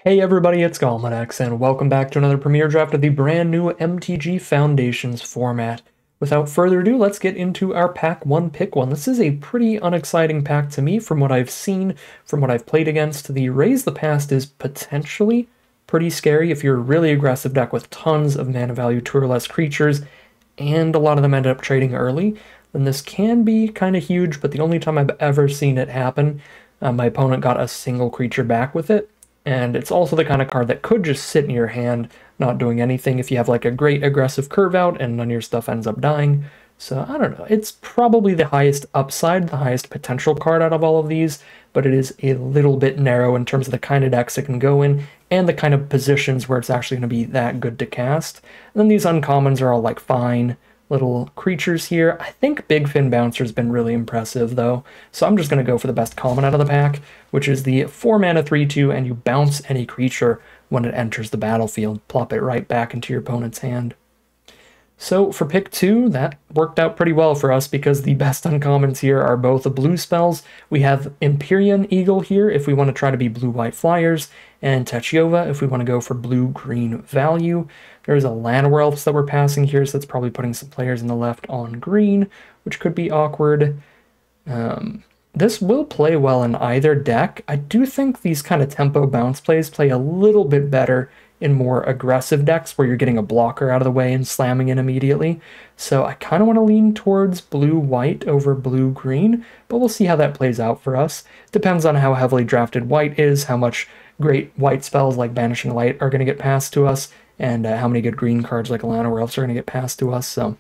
Hey everybody, it's Galmanex, and welcome back to another premiere draft of the brand new MTG Foundations format. Without further ado, let's get into our Pack 1 Pick 1. This is a pretty unexciting pack to me from what I've seen, from what I've played against. The Raise the Past is potentially pretty scary if you're a really aggressive deck with tons of mana value, 2 or less creatures, and a lot of them end up trading early. Then this can be kind of huge, but the only time I've ever seen it happen, my opponent got a single creature back with it. And it's also the kind of card that could just sit in your hand, not doing anything if you have like a great aggressive curve out and none of your stuff ends up dying. So I don't know, it's probably the highest upside, the highest potential card out of all of these, but it is a little bit narrow in terms of the kind of decks it can go in and the kind of positions where it's actually going to be that good to cast. And then these uncommons are all like fine little creatures here. I think Big Fin Bouncer's been really impressive though, so I'm just going to go for the best common out of the pack, which is the 4 mana 3/2, and you bounce any creature when it enters the battlefield. Plop it right back into your opponent's hand. So for pick 2, that worked out pretty well for us because the best uncommons here are both the blue spells. We have Empyrean Eagle here if we want to try to be blue-white flyers, and Tachiova if we want to go for blue-green value. There's a Llanowar Elves that we're passing here, so that's probably putting some players in the left on green, which could be awkward. This will play well in either deck. I do think these kind of tempo bounce plays play a little bit better in more aggressive decks where you're getting a blocker out of the way and slamming in immediately. So I kind of want to lean towards blue-white over blue-green, but we'll see how that plays out for us. Depends on how heavily drafted white is, how much great white spells like Banishing Light are going to get passed to us, and how many good green cards like Llanowar Elves are going to get passed to us. So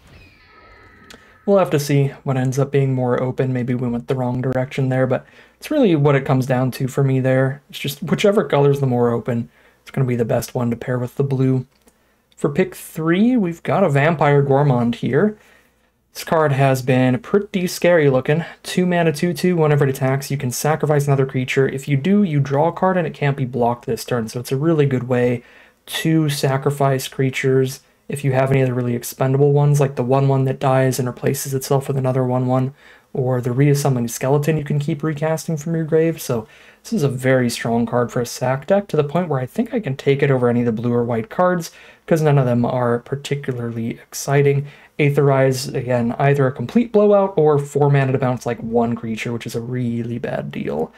we'll have to see what ends up being more open. Maybe we went the wrong direction there, but it's really what it comes down to for me there. It's just whichever color's the more open, it's going to be the best one to pair with the blue. For pick 3, we've got a Vampire Gourmand here. This card has been pretty scary looking. 2 mana 2/2, whenever it attacks, you can sacrifice another creature. If you do, you draw a card and it can't be blocked this turn, so it's a really good way to sacrifice creatures. If you have any of the really expendable ones, like the 1/1 that dies and replaces itself with another 1/1, or the Reassummoning Skeleton you can keep recasting from your grave. So this is a very strong card for a sack deck, to the point where I think I can take it over any of the blue or white cards, because none of them are particularly exciting. Aetherize, again, either a complete blowout or 4 mana to bounce like 1 creature, which is a really bad deal.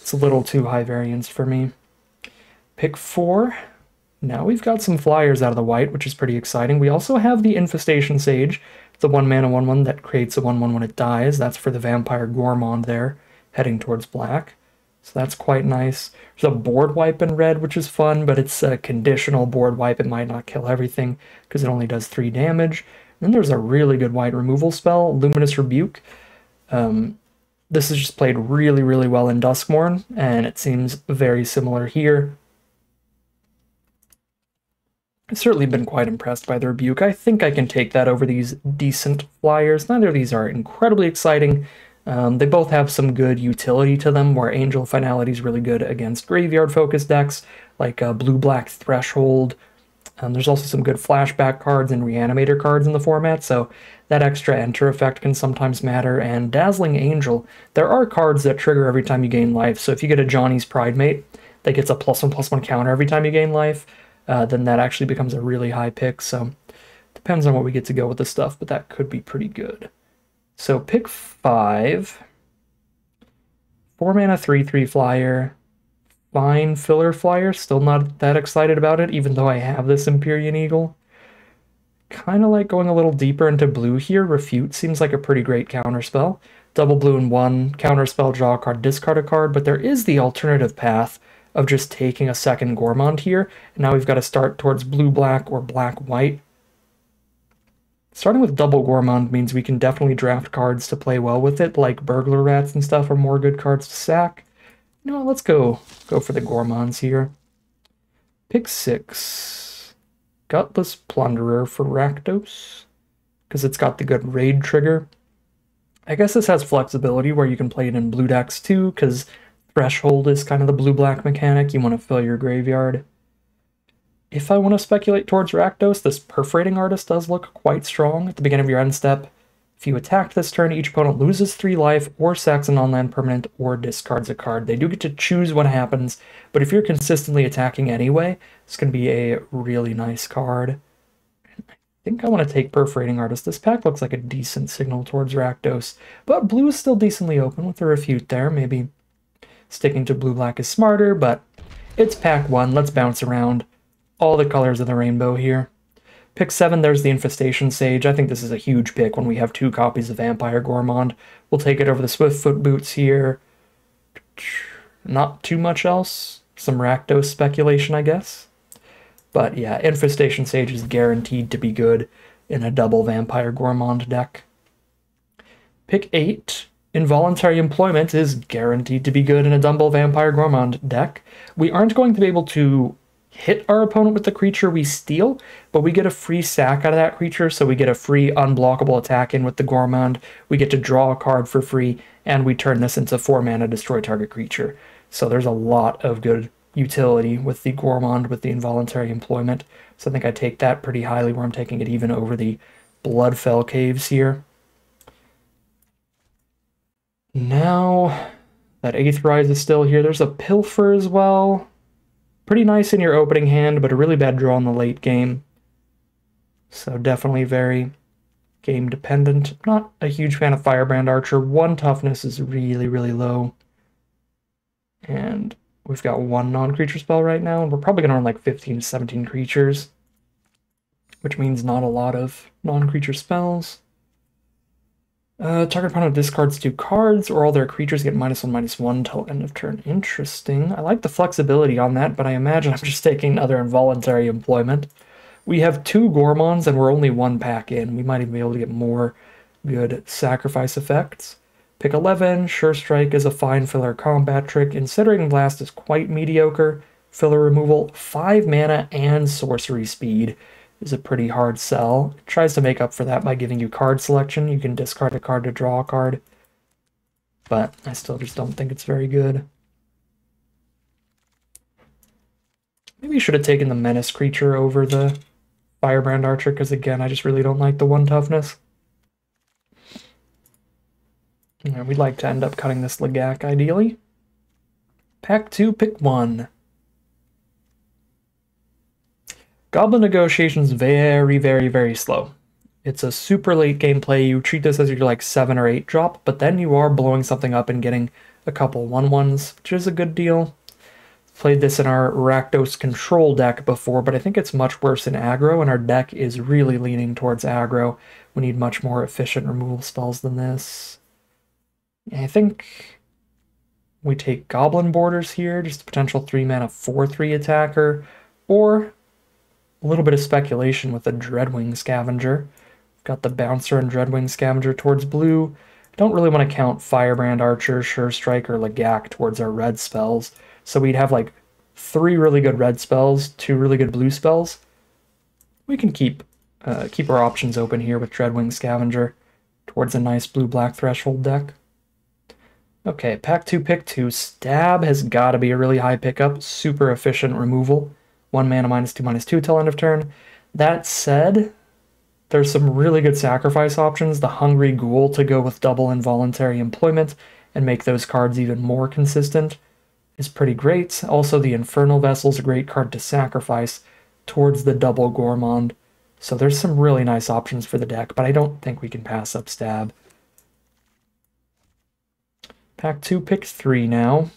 It's a little too high variance for me. Pick 4. Now we've got some flyers out of the white, which is pretty exciting. We also have the Infestation Sage, the 1 mana 1/1 that creates a 1/1 when it dies. That's for the Vampire Gourmand there, heading towards black. So that's quite nice. There's a board wipe in red, which is fun, but it's a conditional board wipe. It might not kill everything because it only does 3 damage. And then there's a really good white removal spell, Luminous Rebuke. This is just played really, really well in Duskmourn, and it seems very similar here. I've certainly been quite impressed by the Rebuke. I think I can take that over these decent flyers. Neither of these are incredibly exciting. They both have some good utility to them, where Angel Finality is really good against graveyard-focused decks, like Blue-Black Threshold. There's also some good flashback cards and reanimator cards in the format, so that extra enter effect can sometimes matter. And Dazzling Angel, there are cards that trigger every time you gain life, so if you get a Johnny's Pridemate that gets a +1/+1 counter every time you gain life, then that actually becomes a really high pick. So depends on what we get to go with the stuff, but that could be pretty good. So pick 5, 4 mana 3/3 flyer, fine filler flyer. Still not that excited about it, even though I have this Empyrean Eagle. Kind of like going a little deeper into blue here. Refute seems like a pretty great counterspell. Double blue and 1, counterspell, draw a card, discard a card, but there is the alternative path of just taking a second Gourmand here, and now we've got to start towards blue-black or black-white. Starting with double Gourmand means we can definitely draft cards to play well with it, like Burglar Rats and stuff are more good cards to sack. You know, let's go for the Gourmands here. Pick 6. Gutless Plunderer for Rakdos, because it's got the good raid trigger. I guess this has flexibility where you can play it in blue decks too, because Threshold is kind of the blue-black mechanic. You want to fill your graveyard. If I want to speculate towards Rakdos, this Perforating Artist does look quite strong at the beginning of your end step. If you attack this turn, each opponent loses 3 life, or sacks a non-land permanent, or discards a card. They do get to choose what happens, but if you're consistently attacking anyway, it's going to be a really nice card. I think I want to take Perforating Artist. This pack looks like a decent signal towards Rakdos, but blue is still decently open with a Refute there. Maybe sticking to blue-black is smarter, but it's pack 1. Let's bounce around all the colors of the rainbow here. Pick 7, there's the Infestation Sage. I think this is a huge pick when we have 2 copies of Vampire Gourmand. We'll take it over the Swiftfoot Boots here. Not too much else. Some Rakdos speculation, I guess. But yeah, Infestation Sage is guaranteed to be good in a double Vampire Gourmand deck. Pick 8, Involuntary Employment is guaranteed to be good in a double Vampire Gourmand deck. We aren't going to be able to hit our opponent with the creature we steal, but we get a free sack out of that creature, so we get a free unblockable attack in with the Gourmand, we get to draw a card for free, and we turn this into 4 mana destroy target creature. So there's a lot of good utility with the Gourmand with the Involuntary Employment, so I think I take that pretty highly, where I'm taking it even over the Bloodfell Caves here. Now that 8th Rise is still here, there's a Pilfer as well. Pretty nice in your opening hand, but a really bad draw in the late game. So definitely very game dependent. Not a huge fan of Firebrand Archer. 1 toughness is really, really low. And we've got 1 non-creature spell right now, and we're probably going to run like 15 to 17 creatures, which means not a lot of non-creature spells. Target opponent discards 2 cards, or all their creatures get -1/-1 till end of turn. Interesting. I like the flexibility on that, but I imagine I'm just taking another Involuntary Employment. We have 2 Gourmands, and we're only 1 pack in. We might even be able to get more good sacrifice effects. Pick 11. Sure Strike is a fine filler combat trick. Incinerating Blast is quite mediocre. Filler removal, 5 mana and sorcery speed is a pretty hard sell. It tries to make up for that by giving you card selection. You can discard a card to draw a card, but I still just don't think it's very good. Maybe you should have taken the Menace creature over the Firebrand Archer, because again, I just really don't like the 1 toughness. And we'd like to end up cutting this Lagak, ideally. Pack 2, pick 1. Goblin Negotiation's very, very, very slow. It's a super late game play. You treat this as your like 7 or 8 drop, but then you are blowing something up and getting a couple 1/1s, which is a good deal. Played this in our Rakdos control deck before, but I think it's much worse in aggro, and our deck is really leaning towards aggro. We need much more efficient removal spells than this. I think we take Goblin Borders here, just a potential 3 mana 4/3 attacker, or a little bit of speculation with the Dreadwing Scavenger. Got the Bouncer and Dreadwing Scavenger towards blue. Don't really want to count Firebrand Archer, Sure Strike, or Lagak towards our red spells. So we'd have like 3 really good red spells, 2 really good blue spells. We can keep our options open here with Dreadwing Scavenger towards a nice blue-black threshold deck. Okay, pack 2, pick 2. Stab has got to be a really high pickup. Super efficient removal. 1 mana -2/-2 till end of turn. That said, there's some really good sacrifice options. The Hungry Ghoul to go with double Involuntary Employment and make those cards even more consistent is pretty great. Also, the Infernal Vessel is a great card to sacrifice towards the double Gourmand. So there's some really nice options for the deck, but I don't think we can pass up Stab. Pack 2, pick 3 now.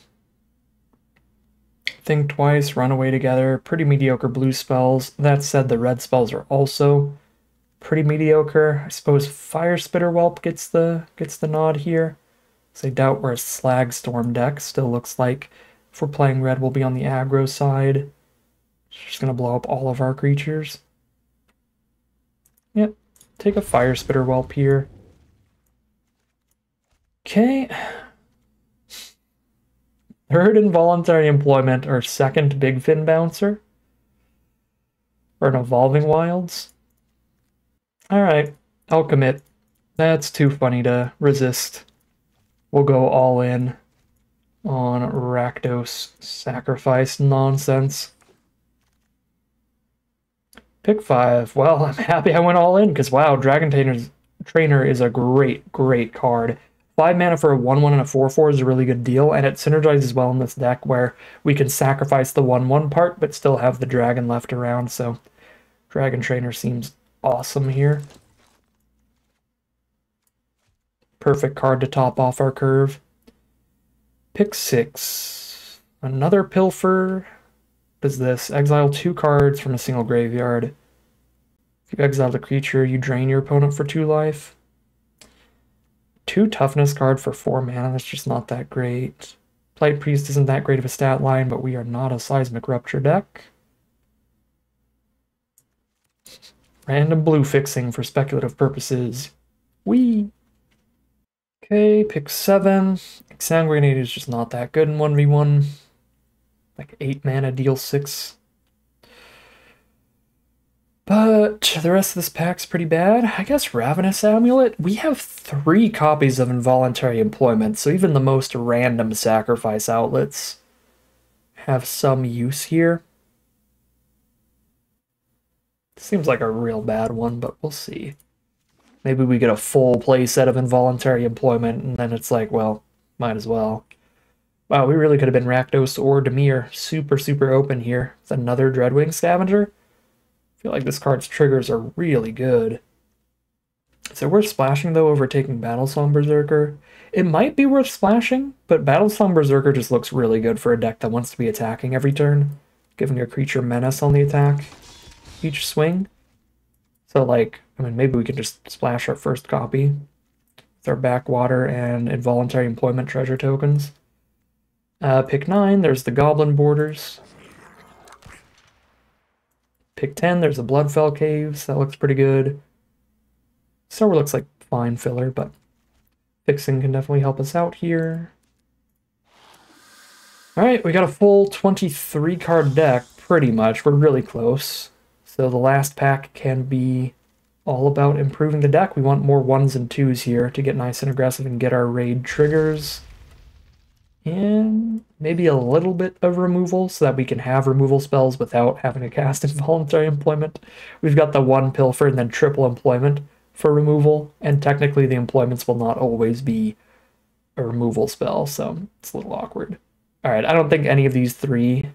Think Twice, Run Away Together, pretty mediocre blue spells. That said, the red spells are also pretty mediocre. I suppose Fire Spitter Whelp gets the nod here. So I doubt we're a Slag Storm deck. Still looks like if we're playing red, we'll be on the aggro side. Just gonna blow up all of our creatures. Yep, take a Fire Spitter Whelp here. Okay. 3rd Involuntary Employment, or 2nd Big Fin Bouncer, or an Evolving Wilds. Alright, I'll commit. That's too funny to resist. We'll go all in on Rakdos sacrifice nonsense. Pick 5. Well, I'm happy I went all in, because wow, Dragon Trainer is a great, great card. 5 mana for a 1/1 and a 4/4 is a really good deal, and it synergizes well in this deck where we can sacrifice the 1/1 part but still have the dragon left around, so Dragon Trainer seems awesome here. Perfect card to top off our curve. Pick 6. Another Pilfer. What is this? Exile 2 cards from a single graveyard. If you exile the creature, you drain your opponent for 2 life. 2 toughness card for 4 mana, that's just not that great. Blight Priest isn't that great of a stat line, but we are not a Seismic Rupture deck. Random blue fixing for speculative purposes. Whee! Okay, pick 7. Exsanguinate is just not that good in 1v1. Like 8 mana, deal 6. But the rest of this pack's pretty bad. I guess Ravenous Amulet. We have 3 copies of Involuntary Employment, so even the most random sacrifice outlets have some use here. Seems like a real bad one, but we'll see. Maybe we get a full play set of Involuntary Employment, and then it's like, well, might as well. Wow, we really could have been Rakdos or Dimir. Super, super open here. It's another Dreadwing Scavenger. I feel like this card's triggers are really good. Is it worth splashing, though, over taking Battlesong Berserker? It might be worth splashing, but Battlesong Berserker just looks really good for a deck that wants to be attacking every turn, giving your creature menace on the attack each swing. So, like, I mean, maybe we could just splash our first copy with our Backwater and Involuntary Employment treasure tokens. Pick 9, there's the Goblin Borders. Pick 10, there's the Bloodfell Caves. That looks pretty good. Silver looks like fine filler, but fixing can definitely help us out here. Alright, we got a full 23 card deck, pretty much. We're really close. So the last pack can be all about improving the deck. We want more 1s and 2s here to get nice and aggressive and get our raid triggers. And maybe a little bit of removal so that we can have removal spells without having to cast Involuntary Employment. We've got the 1 Pilfer and then triple Employment for removal, and technically the employments will not always be a removal spell, so it's a little awkward. Alright, I don't think any of these 3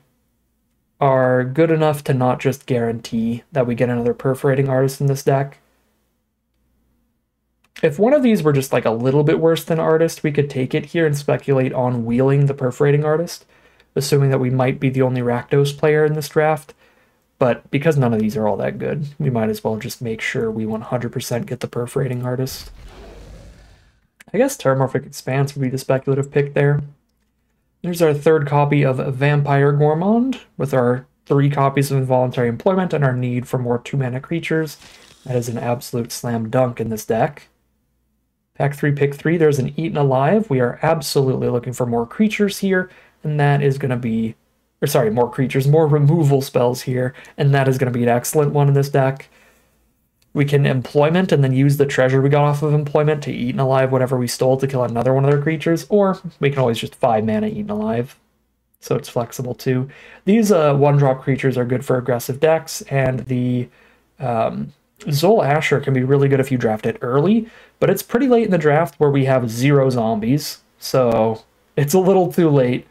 are good enough to not just guarantee that we get another Perforating Artist in this deck. If one of these were just like a little bit worse than Artist, we could take it here and speculate on wheeling the Perforating Artist, assuming that we might be the only Rakdos player in this draft. But because none of these are all that good, we might as well just make sure we 100% get the Perforating Artist. I guess Terramorphic Expanse would be the speculative pick there. There's our 3rd copy of Vampire Gourmand, with our 3 copies of Involuntary Employment and our need for more 2-mana creatures. That is an absolute slam dunk in this deck. Pack 3, pick 3, there's an Eaten Alive. We are absolutely looking for more creatures here, and that is going to be... Or sorry, more creatures, more removal spells here, and that is going to be an excellent one in this deck. We can Employment and then use the treasure we got off of Employment to Eaten Alive whatever we stole to kill another one of their creatures, or we can always just 5 mana Eaten Alive. So it's flexible too. These 1-drop creatures are good for aggressive decks, and the Zol Asher can be really good if you draft it early, but it's pretty late in the draft where we have 0 zombies, so it's a little too late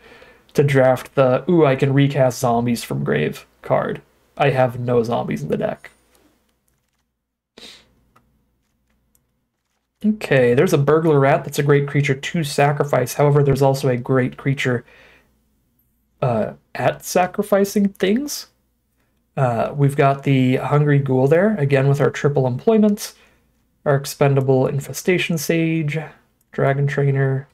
to draft the, ooh, I can recast zombies from grave card. I have no zombies in the deck. Okay, there's a Burglar Rat. That's a great creature to sacrifice. However, there's also a great creature at sacrificing things. We've got the Hungry Ghoul there, again with our triple employments, our expendable Infestation Sage, Dragon Trainer.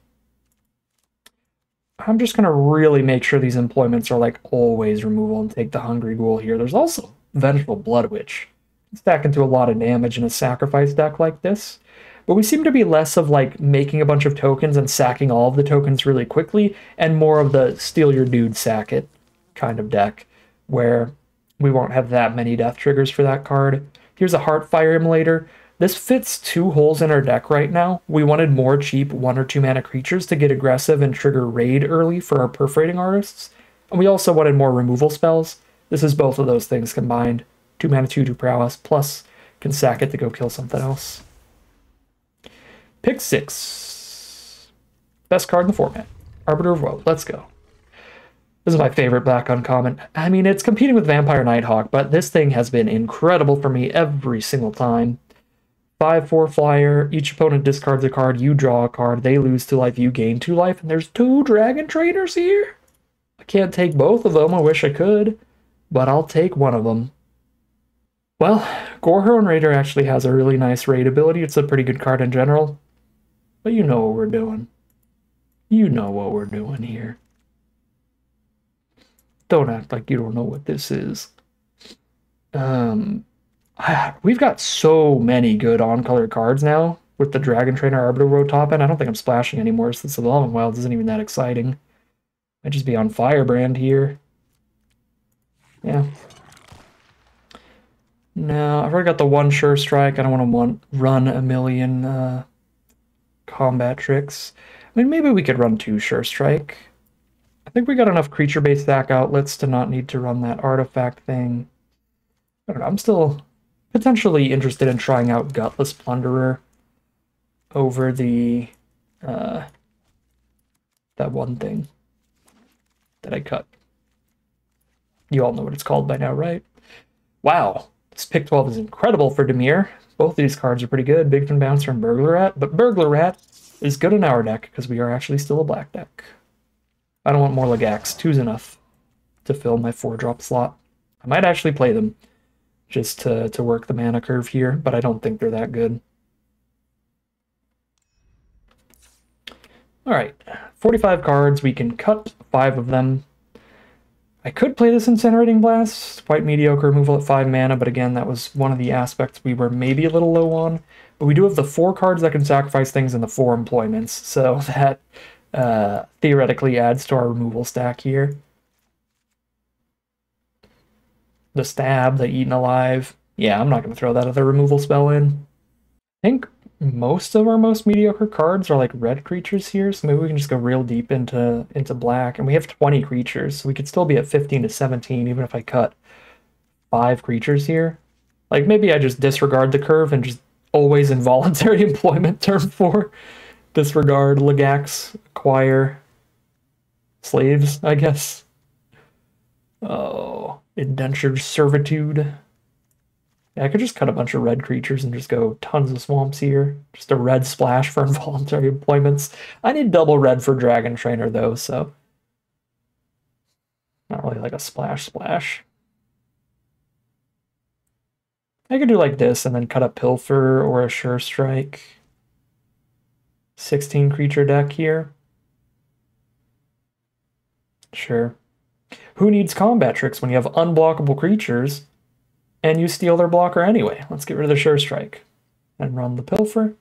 I'm just going to really make sure these employments are like always removal and take the Hungry Ghoul here. There's also Vengeful Blood Witch. Stack into a lot of damage in a sacrifice deck like this. But we seem to be less of like making a bunch of tokens and sacking all of the tokens really quickly, and more of the steal your dude, sack it kind of deck, where we won't have that many death triggers for that card. Here's a Heartfire Immolator. This fits 2 holes in our deck right now. We wanted more cheap 1 or 2 mana creatures to get aggressive and trigger raid early for our Perforating Artists. And we also wanted more removal spells. This is both of those things combined. 2 mana, 2 prowess, plus can sack it to go kill something else. Pick 6. Best card in the format. Arbiter of Woe. Let's go. This is my favorite black uncommon. I mean, it's competing with Vampire Nighthawk, but this thing has been incredible for me every single time. 5/4 flyer. Each opponent discards a card. You draw a card. They lose 2 life. You gain 2 life. And there's 2 Dragon Trainers here. I can't take both of them. I wish I could, but I'll take one of them. Well, Gorehound Raider actually has a really nice raid ability. It's a pretty good card in general. But you know what we're doing. You know what we're doing here. Don't act like you don't know what this is. We've got so many good on-color cards now with the Dragon Trainer Arbiter Road top end. I don't think I'm splashing anymore since the Evolving Wilds isn't even that exciting. Might just be on Firebrand here. Yeah. No, I've already got the 1 Sure Strike. I don't want to run a million combat tricks. I mean, maybe we could run 2 Sure Strike. I think we got enough creature-based stack outlets to not need to run that artifact thing. I don't know, I'm still potentially interested in trying out Gutless Plunderer over the that one thing that I cut. You all know what it's called by now, right? Wow, this pick 12 is incredible for Dimir. Both of these cards are pretty good, Big Fin Bouncer and Burglar Rat, but Burglar Rat is good in our deck because we are actually still a black deck. I don't want more Legax. 2's enough to fill my 4-drop slot. I might actually play them just to work the mana curve here, but I don't think they're that good. Alright, 45 cards. We can cut 5 of them. I could play this Incinerating Blast. Quite mediocre removal at 5 mana, but again, that was one of the aspects we were maybe a little low on. But we do have the 4 cards that can sacrifice things and the 4 employments, so that theoretically adds to our removal stack here. The Stab, the Eaten Alive. Yeah, I'm not going to throw that other removal spell in. I think most of our most mediocre cards are like red creatures here, so maybe we can just go real deep into black. And we have 20 creatures, so we could still be at 15 to 17 even if I cut 5 creatures here. Like, maybe I just disregard the curve and just always involuntary employment turn 4. Disregard, Legax, acquire, slaves, I guess. Oh, indentured servitude. Yeah, I could just cut a bunch of red creatures and just go tons of swamps here. Just a red splash for involuntary employments. I need double red for Dragon Trainer though, so not really like a splash. I could do like this and then cut a Pilfer or a Sure Strike. 16 creature deck here. Sure. Who needs combat tricks when you have unblockable creatures and you steal their blocker anyway? Let's get rid of the Sure Strike and run the Pilfer.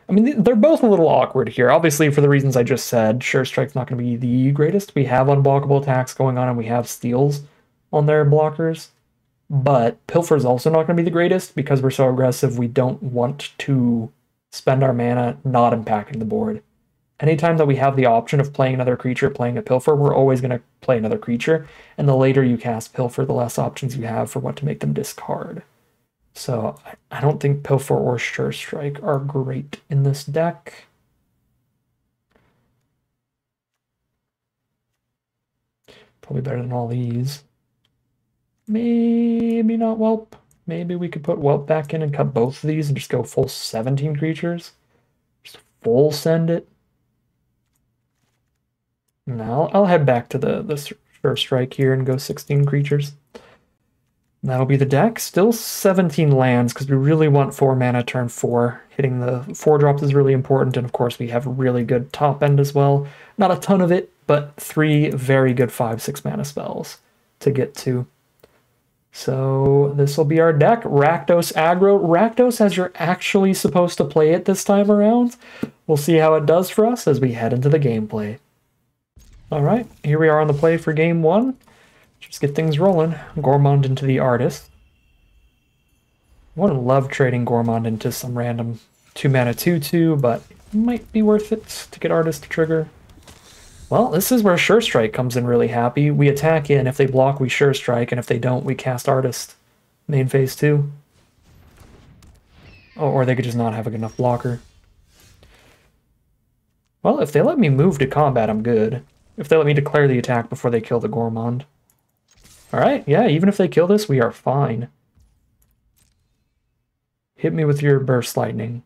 I mean, they're both a little awkward here. Obviously, for the reasons I just said, Sure Strike's not going to be the greatest. We have unblockable attacks going on and we have steals on their blockers. But Pilfer's also not going to be the greatest because we're so aggressive. We don't want to spend our mana not impacting the board. Anytime that we have the option of playing another creature, playing a Pilfer, we're always going to play another creature. And the later you cast Pilfer, the less options you have for what to make them discard. So I don't think Pilfer or Sure Strike are great in this deck. Probably better than all these. Maybe not Whelp. Maybe we could put Whelp back in and cut both of these and just go full 17 creatures. Just full send it. Now I'll head back to the Sure Strike here and go 16 creatures. That'll be the deck. Still 17 lands because we really want 4 mana turn 4. Hitting the 4 drops is really important, and of course we have really good top end as well. Not a ton of it, but 3 very good 5/6 mana spells to get to. So this will be our deck. Rakdos aggro. Rakdos as you're actually supposed to play it this time around. We'll see how it does for us as we head into the gameplay. Alright, here we are on the play for game 1. Just get things rolling. Gormond into the Artist. I would love trading Gormond into some random 2-mana 2/2, but it might be worth it to get Artist to trigger. Well, this is where Sure Strike comes in really happy. We attack in, if they block, we Sure Strike, and if they don't, we cast Artist. Main phase 2. Oh, or they could just not have a good enough blocker. Well, if they let me move to combat, I'm good. If they let me declare the attack before they kill the Gourmand. Alright, yeah, even if they kill this, we are fine. Hit me with your Burst Lightning.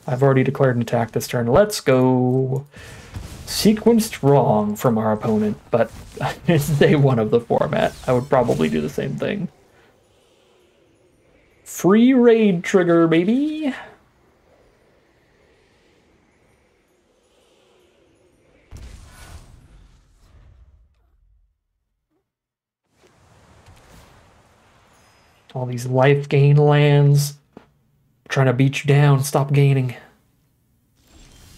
I've already declared an attack this turn. Let's go! Sequenced wrong from our opponent, but it's day one of the format. I would probably do the same thing. Free raid trigger, baby! All these life gain lands. Trying to beat you down, stop gaining.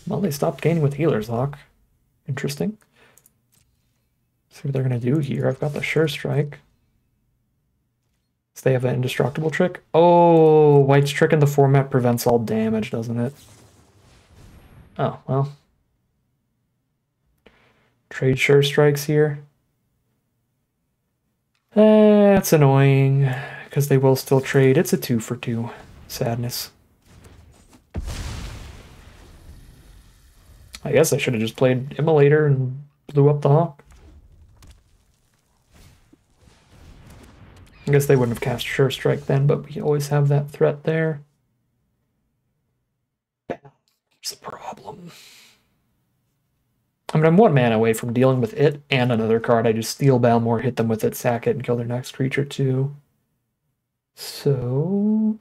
Well, they stopped gaining with Healer's Lock. Interesting. See what they're gonna do here. I've got the Sure Strike. So they have an indestructible trick. Oh, White's trick in the format prevents all damage, doesn't it? Oh, well. Trade Sure Strikes here. That's annoying, because they will still trade. It's a 2 for 2. Sadness. I guess I should have just played Immolator and blew up the Hawk. I guess they wouldn't have cast Sure Strike then, but we always have that threat there. There's a problem. I mean, I'm 1 mana away from dealing with it and another card. I just steal Balmor, hit them with it, sack it, and kill their next creature too. So...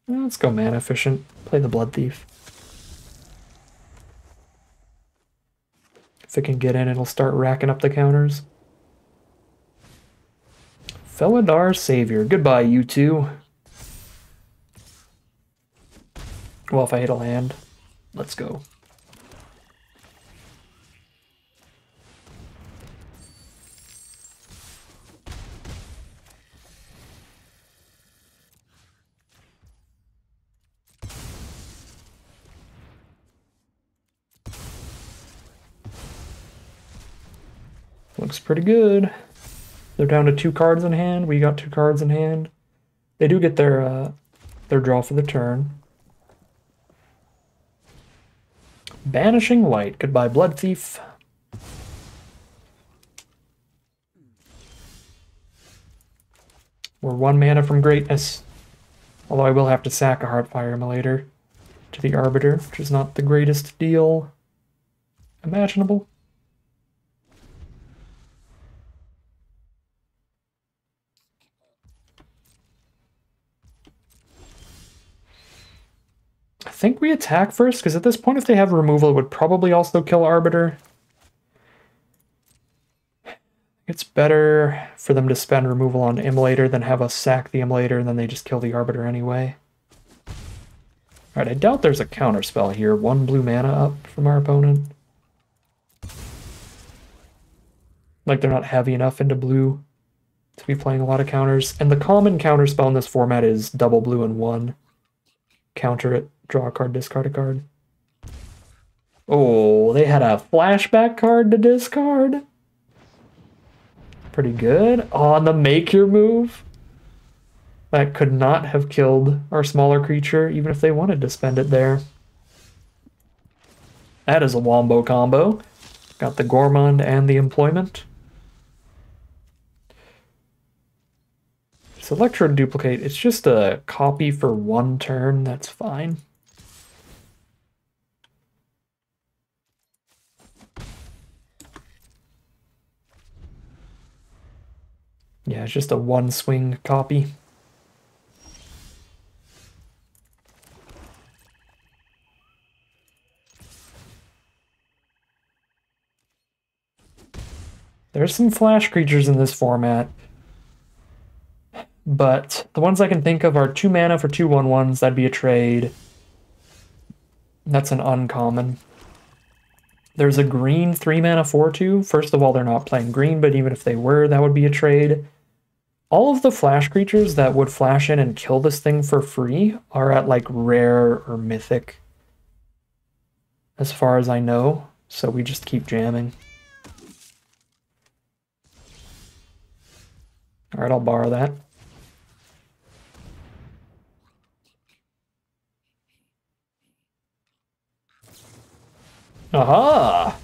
let's go mana efficient. Play the Blood Thief. If it can get in, it'll start racking up the counters. Felidar Savior. Goodbye, you two. Well, if I hit a land, let's go. Looks pretty good. They're down to 2 cards in hand. We got 2 cards in hand. They do get their draw for the turn. Banishing Light. Goodbye, Blood Thief. We're 1 mana from greatness. Although I will have to sack a Heartfire Immolator to the Arbiter, which is not the greatest deal imaginable. I think we attack first, because at this point if they have removal it would probably also kill Arbiter. It's better for them to spend removal on Immolator than have us sack the Immolator and then they just kill the Arbiter anyway. Alright, I doubt there's a counter spell here. 1 blue mana up from our opponent. Like they're not heavy enough into blue to be playing a lot of counters. And the common counter spell in this format is double blue and 1. Counter it, draw a card, discard a card. Oh, they had a flashback card to discard. Pretty good. On the make your move. That could not have killed our smaller creature, even if they wanted to spend it there. That is a wombo combo. Got the Gourmand and the Employment. It's Electrode Duplicate. It's just a copy for 1 turn. That's fine. Yeah, it's just a 1 swing copy. There's some flash creatures in this format, but the ones I can think of are 2 mana for 2 1/1s. That'd be a trade. That's an uncommon. There's a green 3 mana 4/2. First of all, they're not playing green, but even if they were, that would be a trade. All of the flash creatures that would flash in and kill this thing for free are at like rare or mythic, as far as I know, so we just keep jamming. Alright, I'll borrow that. Aha!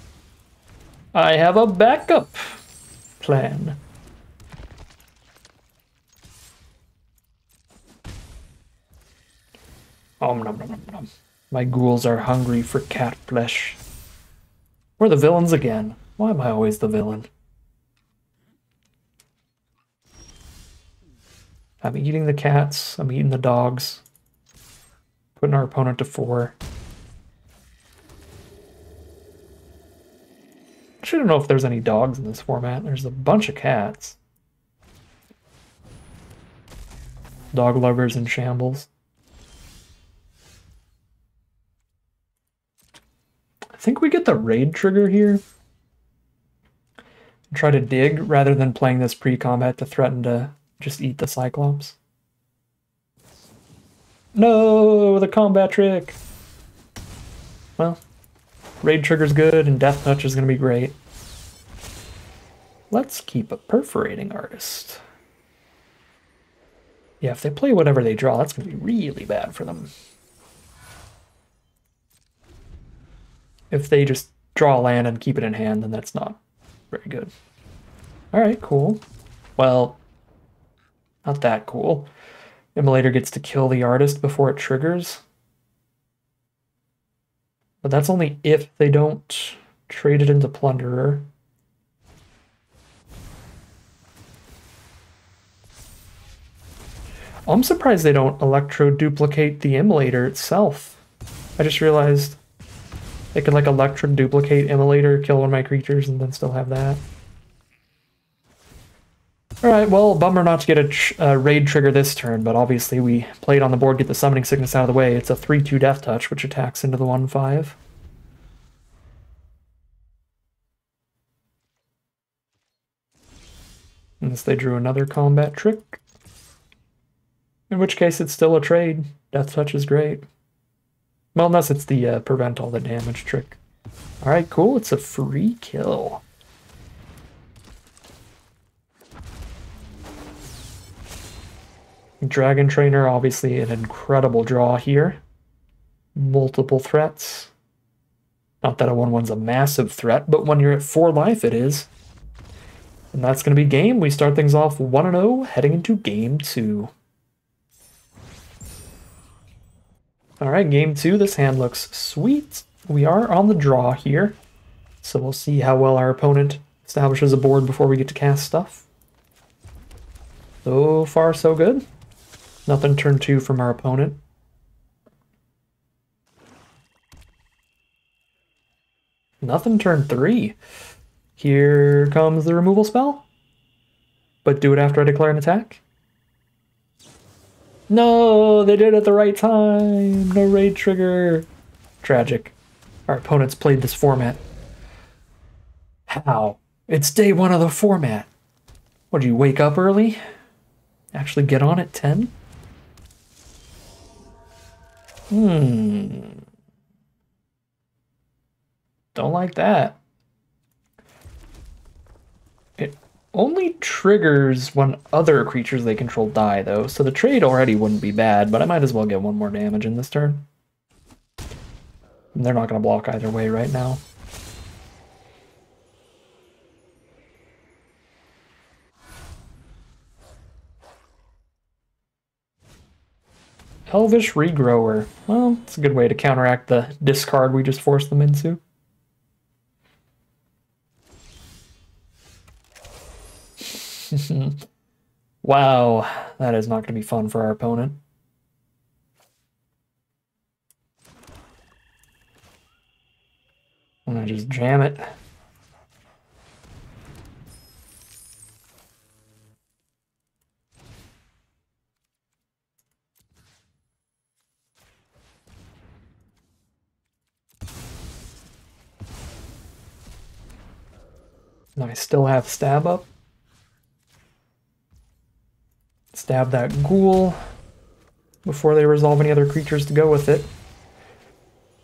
I have a backup plan. Nom, nom, nom, nom. My ghouls are hungry for cat flesh. We're the villains again. Why am I always the villain? I'm eating the cats. I'm eating the dogs. Putting our opponent to 4. I don't know if there's any dogs in this format. There's a bunch of cats. Dog lovers in shambles. I think we get the raid trigger here. Try to dig rather than playing this pre-combat to threaten to just eat the Cyclops. No, the combat trick. Well, raid trigger's good and death touch is going to be great. Let's keep a perforating artist. Yeah, if they play whatever they draw, that's going to be really bad for them. If they just draw a land and keep it in hand, then that's not very good. Alright, cool. Well, not that cool. Immolator gets to kill the artist before it triggers. But that's only if they don't trade it into Plunderer. I'm surprised they don't electro-duplicate the Immolator itself. I just realized they can like electro-duplicate Immolator, kill one of my creatures, and then still have that. Alright, well, bummer not to get a raid trigger this turn, but obviously we played on the board, get the Summoning Sickness out of the way. It's a 3/2 Death Touch, which attacks into the 1/5. Unless they drew another combat trick. In which case it's still a trade. Death Touch is great. Well, unless it's the prevent all the damage trick. Alright, cool, it's a free kill. Dragon Trainer, obviously an incredible draw here. Multiple threats. Not that a 1/1's a massive threat, but when you're at 4 life it is. And that's going to be game. We start things off 1-0, heading into game 2. Alright, game 2. This hand looks sweet. We are on the draw here. So we'll see how well our opponent establishes a board before we get to cast stuff. So far, so good. Nothing turn 2 from our opponent. Nothing turn 3. Here comes the removal spell. But do it after I declare an attack. No, they did it at the right time. No raid trigger. Tragic. Our opponents played this format. How? It's day 1 of the format. What, did you wake up early? Actually get on at 10? Don't like that. It only triggers when other creatures they control die, though, so the trade already wouldn't be bad, but I might as well get 1 more damage in this turn. And they're not going to block either way right now. Elvish Regrower. Well, it's a good way to counteract the discard we just forced them into. Wow, that is not going to be fun for our opponent. I'm going to just jam it. And I still have stab up. Stab that ghoul before they resolve any other creatures to go with it.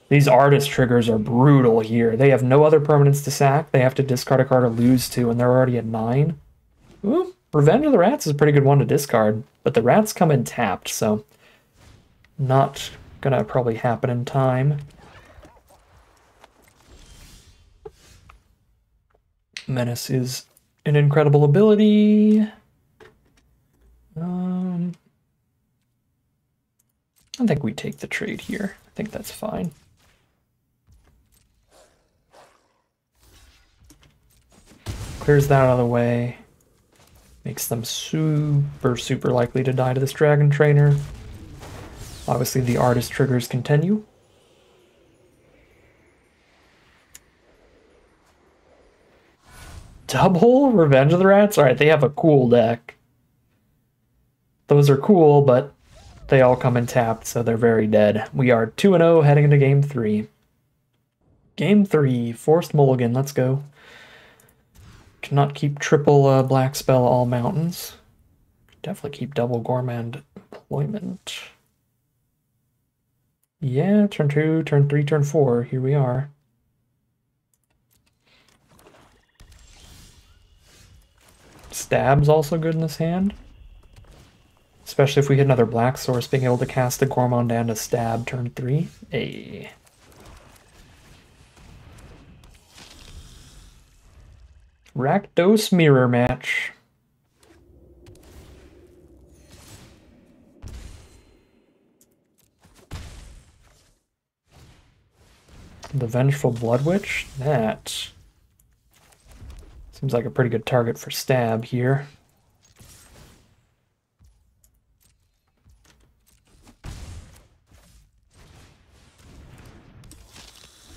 These artist triggers are brutal here. They have no other permanents to sack. They have to discard a card or lose to, and they're already at 9. Ooh, Revenge of the Rats is a pretty good one to discard, but the rats come in tapped, so not gonna probably happen in time. Menace is an incredible ability. I think we take the trade here. I think that's fine. Clears that out of the way. Makes them super likely to die to this Dragon Trainer. Obviously the artist triggers continue. Double Revenge of the Rats? Alright, they have a cool deck. Those are cool, but they all come in tapped, so they're very dead. We are 2-0 heading into Game 3. Game 3, Forced Mulligan, let's go. Cannot keep triple Black Spell all mountains. Definitely keep double Gourmand Employment. Yeah, turn 2, turn 3, turn 4, here we are. Stab's also good in this hand. Especially if we hit another Black Source, being able to cast a Gourmand and a Stab turn 3. Hey. Rakdos Mirror Match. The Vengeful Blood Witch? That seems like a pretty good target for Stab here.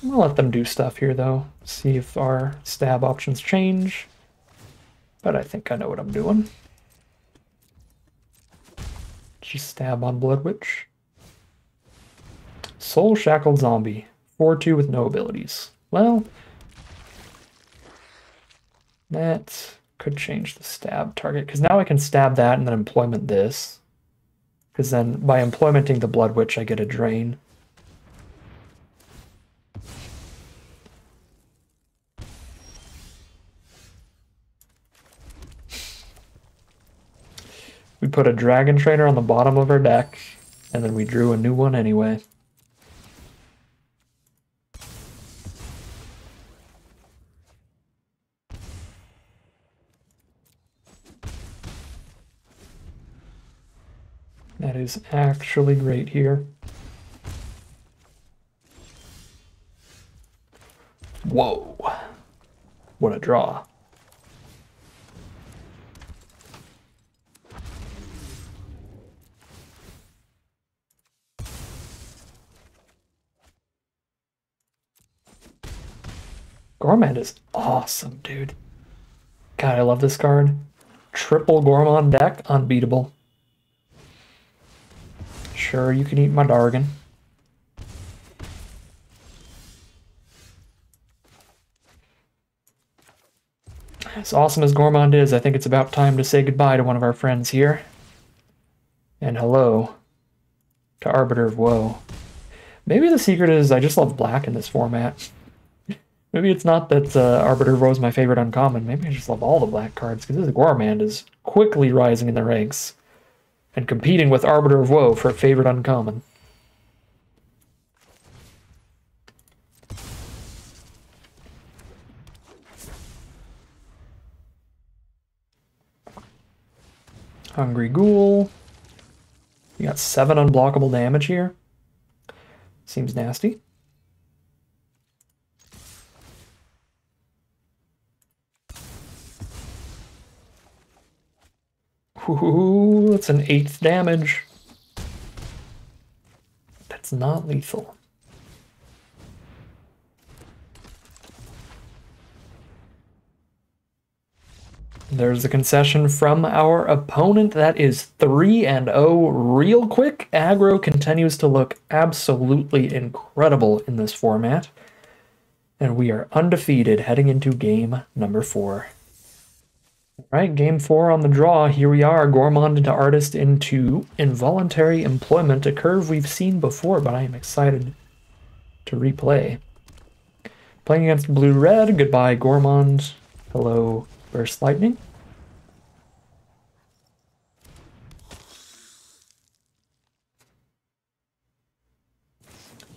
We'll let them do stuff here, though. See if our Stab options change. But I think I know what I'm doing. Just Stab on Blood Witch. Soul Shackled Zombie. 4-2 with no abilities. Well, that could change the Stab target, because now I can Stab that and then Employment this. Because then by Employmenting the Blood Witch, I get a Drain. We put a Dragon Trainer on the bottom of our deck, and then we drew a new one anyway. That is actually great here. Whoa. What a draw. Gourmand is awesome, dude. God, I love this card. Triple Gourmand deck, unbeatable. Sure, you can eat my Dargon. As awesome as Gourmand is, I think it's about time to say goodbye to one of our friends here. And hello to Arbiter of Woe. Maybe the secret is I just love black in this format. Maybe it's not that Arbiter of Woe is my favorite uncommon. Maybe I just love all the black cards, because this Gourmand is quickly rising in the ranks and competing with Arbiter of Woe for favorite uncommon. Hungry Ghoul. You got 7 unblockable damage here. Seems nasty. Ooh, that's an 8th damage. That's not lethal. There's the concession from our opponent. That is 3-0 real quick. Aggro continues to look absolutely incredible in this format. And we are undefeated heading into game number 4. All right, game 4 on the draw. Here we are, Gourmand into Artist into Involuntary Employment, a curve we've seen before, but I am excited to replay. Playing against Blue-Red, goodbye Gourmand, hello Burst Lightning.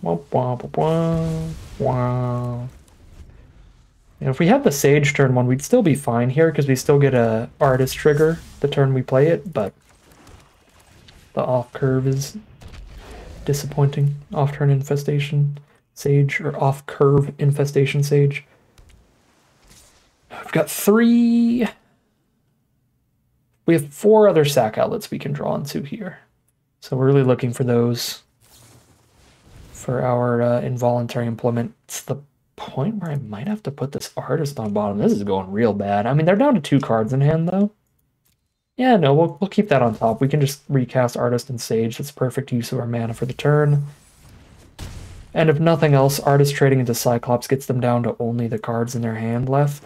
Wah, wah, wah, wah, wah. And if we had the Sage turn 1, we'd still be fine here because we still get a Artist trigger the turn we play it, but the off curve is disappointing. Off turn Infestation Sage, or off curve Infestation Sage. I've got 3. We have 4 other sack outlets we can draw into here. So we're really looking for those for our involuntary employment. It's the point where I might have to put this Artist on bottom. This is going real bad. I mean, they're down to 2 cards in hand, though. Yeah, no, we'll keep that on top. We can just recast Artist and Sage. That's perfect use of our mana for the turn. And if nothing else, Artist trading into Cyclops gets them down to only the cards in their hand left.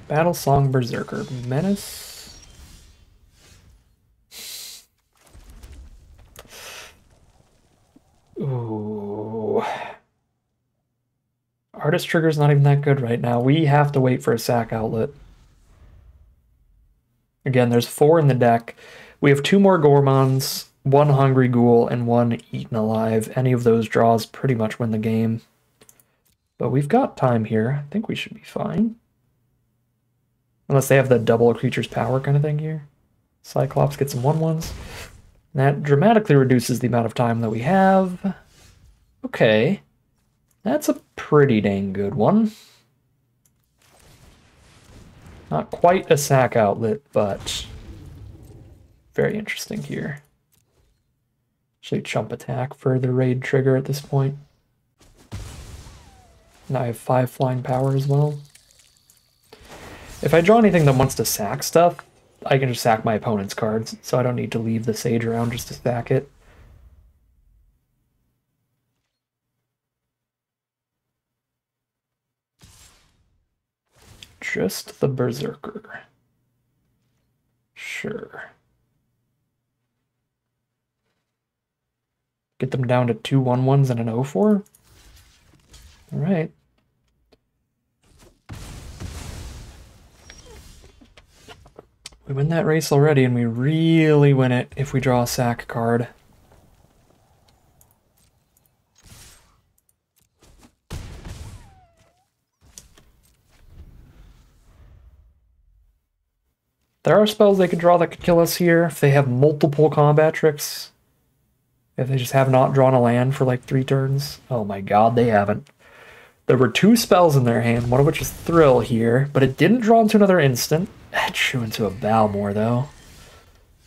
Battle Song Berserker. Menace. Ooh. Artist trigger's not even that good right now. We have to wait for a sack outlet. Again, there's 4 in the deck. We have 2 more Gormons, 1 Hungry Ghoul, and 1 Eaten Alive. Any of those draws pretty much win the game. But we've got time here. I think we should be fine. Unless they have the double a creature's power kind of thing here. Cyclops gets some 1/1s. That dramatically reduces the amount of time that we have. Okay. That's a pretty dang good one. Not quite a sack outlet, but very interesting here. Actually, chump attack for the raid trigger at this point. Now I have 5 flying power as well. If I draw anything that wants to sack stuff, I can just sack my opponent's cards, so I don't need to leave the Sage around just to sack it. Just the Berserker. Sure. Get them down to 2 1/1s and an 0/4? Alright. We win that race already, and we really win it if we draw a sack card. There are spells they could draw that could kill us here. If they have multiple combat tricks. If they just have not drawn a land for like 3 turns. Oh my god, they haven't. There were 2 spells in their hand, one of which is Thrill here, but it didn't draw into another instant. That drew into a Balmor, though.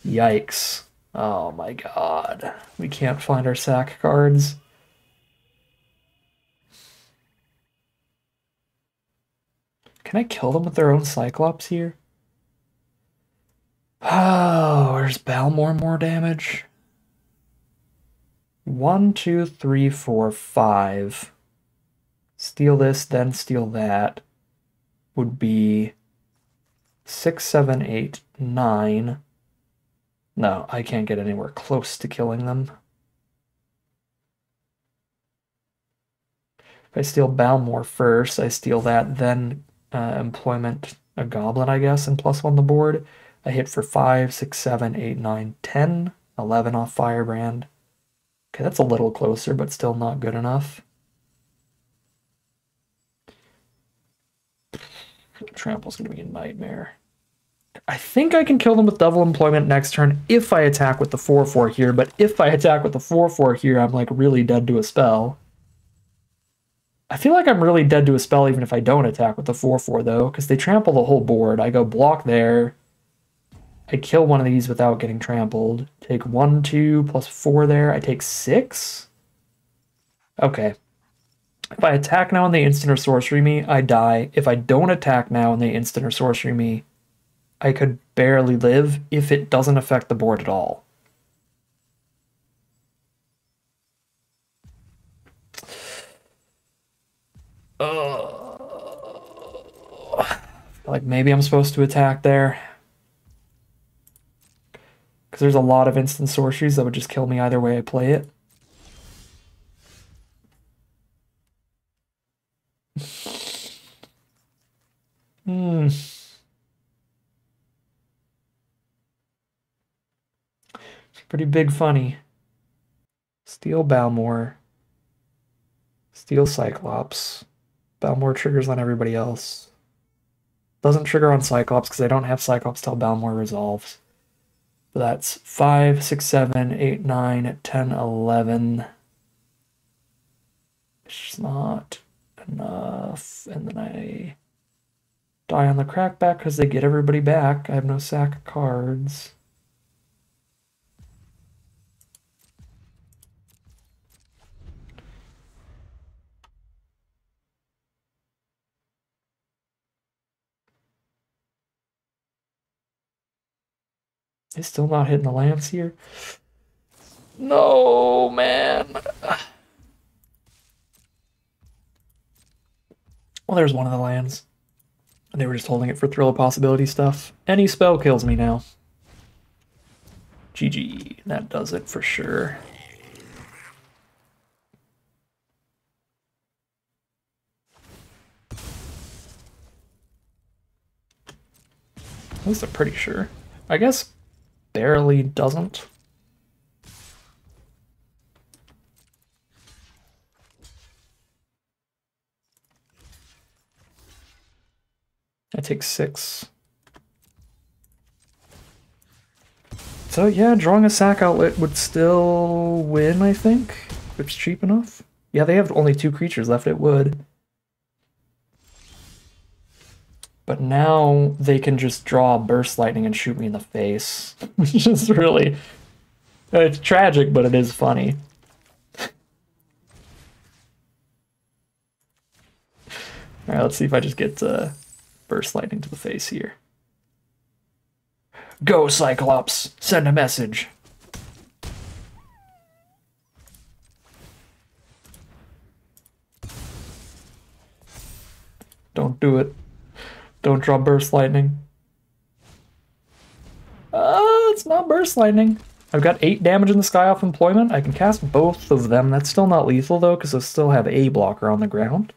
Yikes. Oh my god. We can't find our sack cards. Can I kill them with their own Cyclops here? Oh, where's Balmor more damage? 1, 2, 3, 4, 5. Steal this, then steal that. Would be 6, 7, 8, 9. No, I can't get anywhere close to killing them. If I steal Balmor first, I steal that, then employment a goblin, I guess, and +1 the board. I hit for 5, 6, 7, 8, 9, 10. 11 off Firebrand. Okay, that's a little closer, but still not good enough. Trample's going to be a nightmare. I think I can kill them with double employment next turn if I attack with the 4/4 here, but if I attack with the 4/4 here, I'm like really dead to a spell. I feel like I'm really dead to a spell even if I don't attack with the 4/4 though, because they trample the whole board. I go block there. I kill one of these without getting trampled. Take 1, 2, +4 there. I take 6. Okay. If I attack now and they instant or sorcery me, I die. If I don't attack now and they instant or sorcery me, I could barely live if it doesn't affect the board at all. Like maybe I'm supposed to attack there. Because there's a lot of instant sorceries that would just kill me either way I play it. It's pretty big funny. Steel Balmor. Steel Cyclops. Balmor triggers on everybody else. Doesn't trigger on Cyclops because I don't have Cyclops till Balmor resolves. But that's 5, 6, 7, 8, 9, 10, 11. It's not enough. And then I die on the crackback because they get everybody back. I have no sack cards. He's still not hitting the lands here. No, man. Well, there's one of the lands. And they were just holding it for Thrill of Possibility stuff. Any spell kills me now. GG. That does it for sure. At least I'm pretty sure. I guess barely doesn't. I take 6. So yeah, drawing a sack outlet would still win, I think. If it's cheap enough. Yeah, they have only 2 creatures left, it would. But now they can just draw Burst Lightning and shoot me in the face. Which is really... It's tragic, but it is funny. Alright, let's see if I just get Burst Lightning to the face here. Go, Cyclops! Send a message! Don't do it. Don't draw Burst Lightning. It's not Burst Lightning. I've got 8 damage in the sky off Employment. I can cast both of them. That's still not lethal, though, because I still have a blocker on the ground.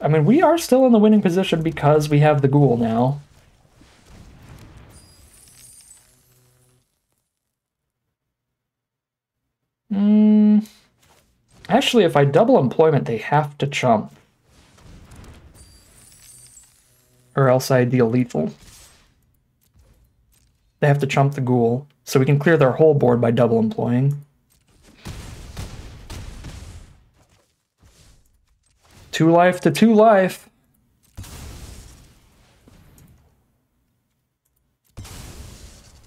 I mean, we are still in the winning position because we have the Ghoul now. Actually, if I double Employment, they have to chump. Or else I deal lethal. They have to chump the Ghoul, so we can clear their whole board by double employing. 2 life to 2 life.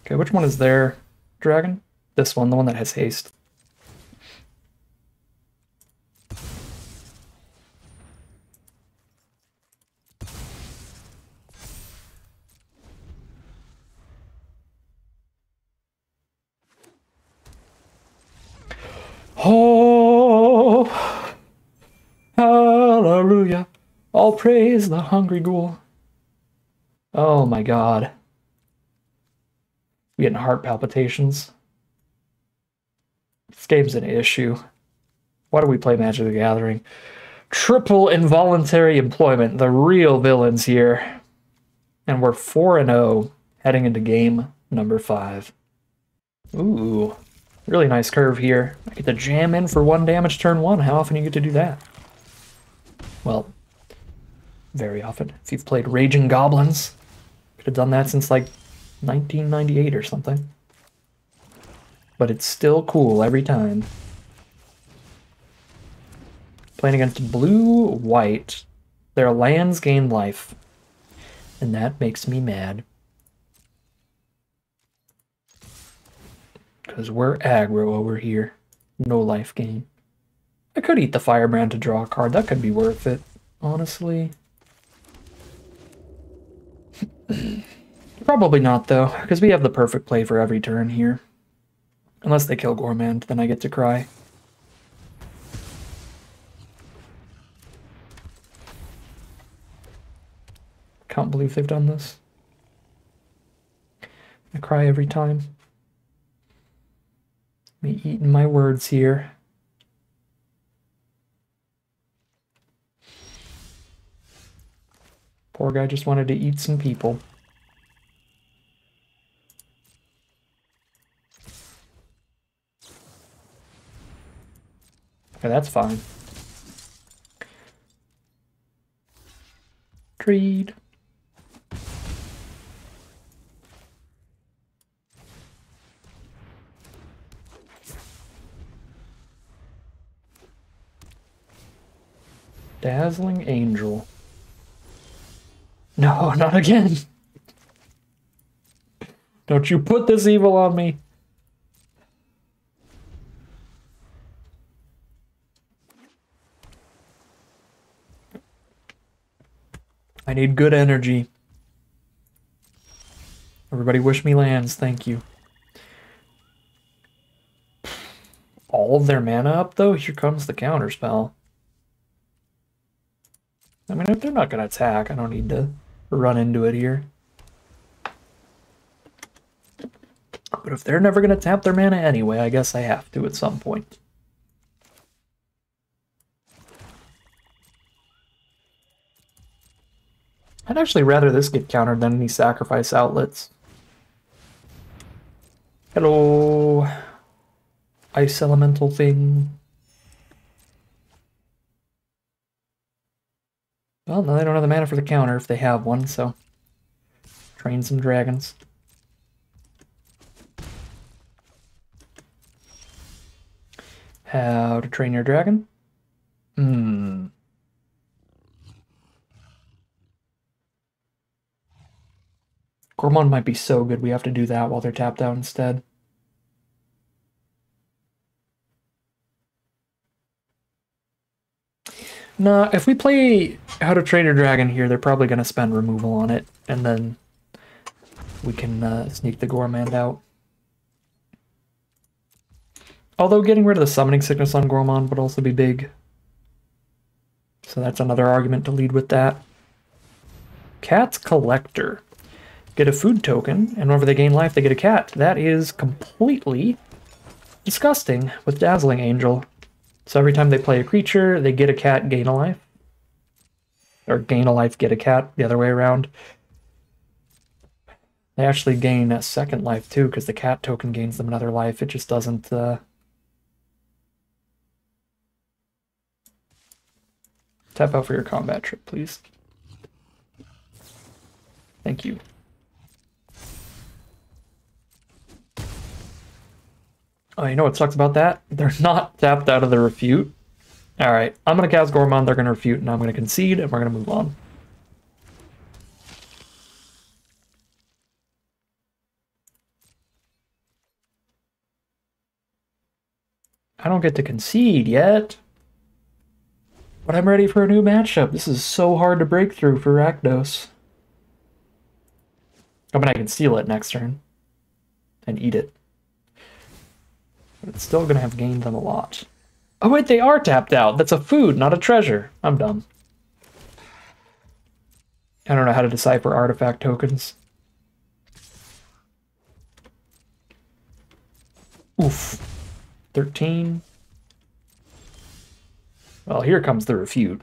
Okay, which one is their dragon? This one, the one that has haste. Oh, hallelujah. All praise the hungry ghoul. Oh my god. I'm getting heart palpitations. This game's an issue. Why do we play Magic the Gathering? Triple involuntary employment, the real villains here. And we're 4-0 heading into game number 5. Ooh. Really nice curve here. I get to jam in for 1 damage turn 1. How often do you get to do that? Well, very often. If you've played Raging Goblins, could have done that since like 1998 or something. But it's still cool every time. Playing against blue-white. Their lands gain life. And that makes me mad. Because we're aggro over here. No life gain. I could eat the Firebrand to draw a card. That could be worth it, honestly. Probably not, though, because we have the perfect play for every turn here. Unless they kill Gormand, then I get to cry. Can't believe they've done this. I cry every time. Me eating my words here. Poor guy just wanted to eat some people. Okay, that's fine. Trade. Dazzling Angel. No, not again. Don't you put this evil on me. I need good energy. Everybody wish me lands, thank you. All of their mana up, though? Here comes the counterspell. I mean, if they're not going to attack, I don't need to run into it here. But if they're never going to tap their mana anyway, I guess I have to at some point. I'd actually rather this get countered than any sacrifice outlets. Hello, ice elemental thing. Well, no, they don't have the mana for the counter if they have one, so train some dragons. How to train your dragon? Gormon might be so good we have to do that while they're tapped out instead. Nah, if we play How to Train Your Dragon here, they're probably going to spend removal on it, and then we can sneak the Gormand out. Although getting rid of the Summoning Sickness on Gormand would also be big. So that's another argument to lead with that. Cat's Collector. Get a food token, and whenever they gain life, they get a cat. That is completely disgusting with Dazzling Angel. So every time they play a creature, they get a cat, gain a life. Or gain a life, get a cat, the other way around. They actually gain a second life too, because the cat token gains them another life. It just doesn't... Tap out for your combat trip, please. Thank you. Oh, you know what sucks about that? They're not tapped out of the refute. Alright, I'm going to cast Gormand, they're going to refute, and I'm going to concede, and we're going to move on. I don't get to concede yet. But I'm ready for a new matchup. This is so hard to break through for Rakdos. I mean, I can steal it next turn. And eat it. But it's still going to have gained them a lot. Oh wait, they are tapped out. That's a food, not a treasure. I'm dumb. I don't know how to decipher artifact tokens. Oof. 13. Well, here comes the refute.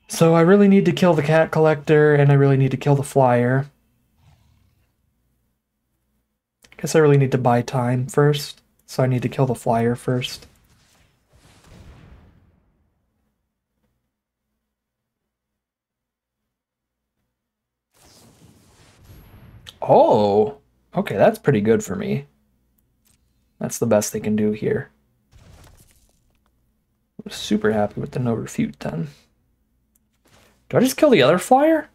So I really need to kill the cat collector, and I really need to kill the flyer. I guess I really need to buy time first, so I need to kill the flyer first. Oh! Okay, that's pretty good for me. That's the best they can do here. I'm super happy with the no refute then. Do I just kill the other flyer?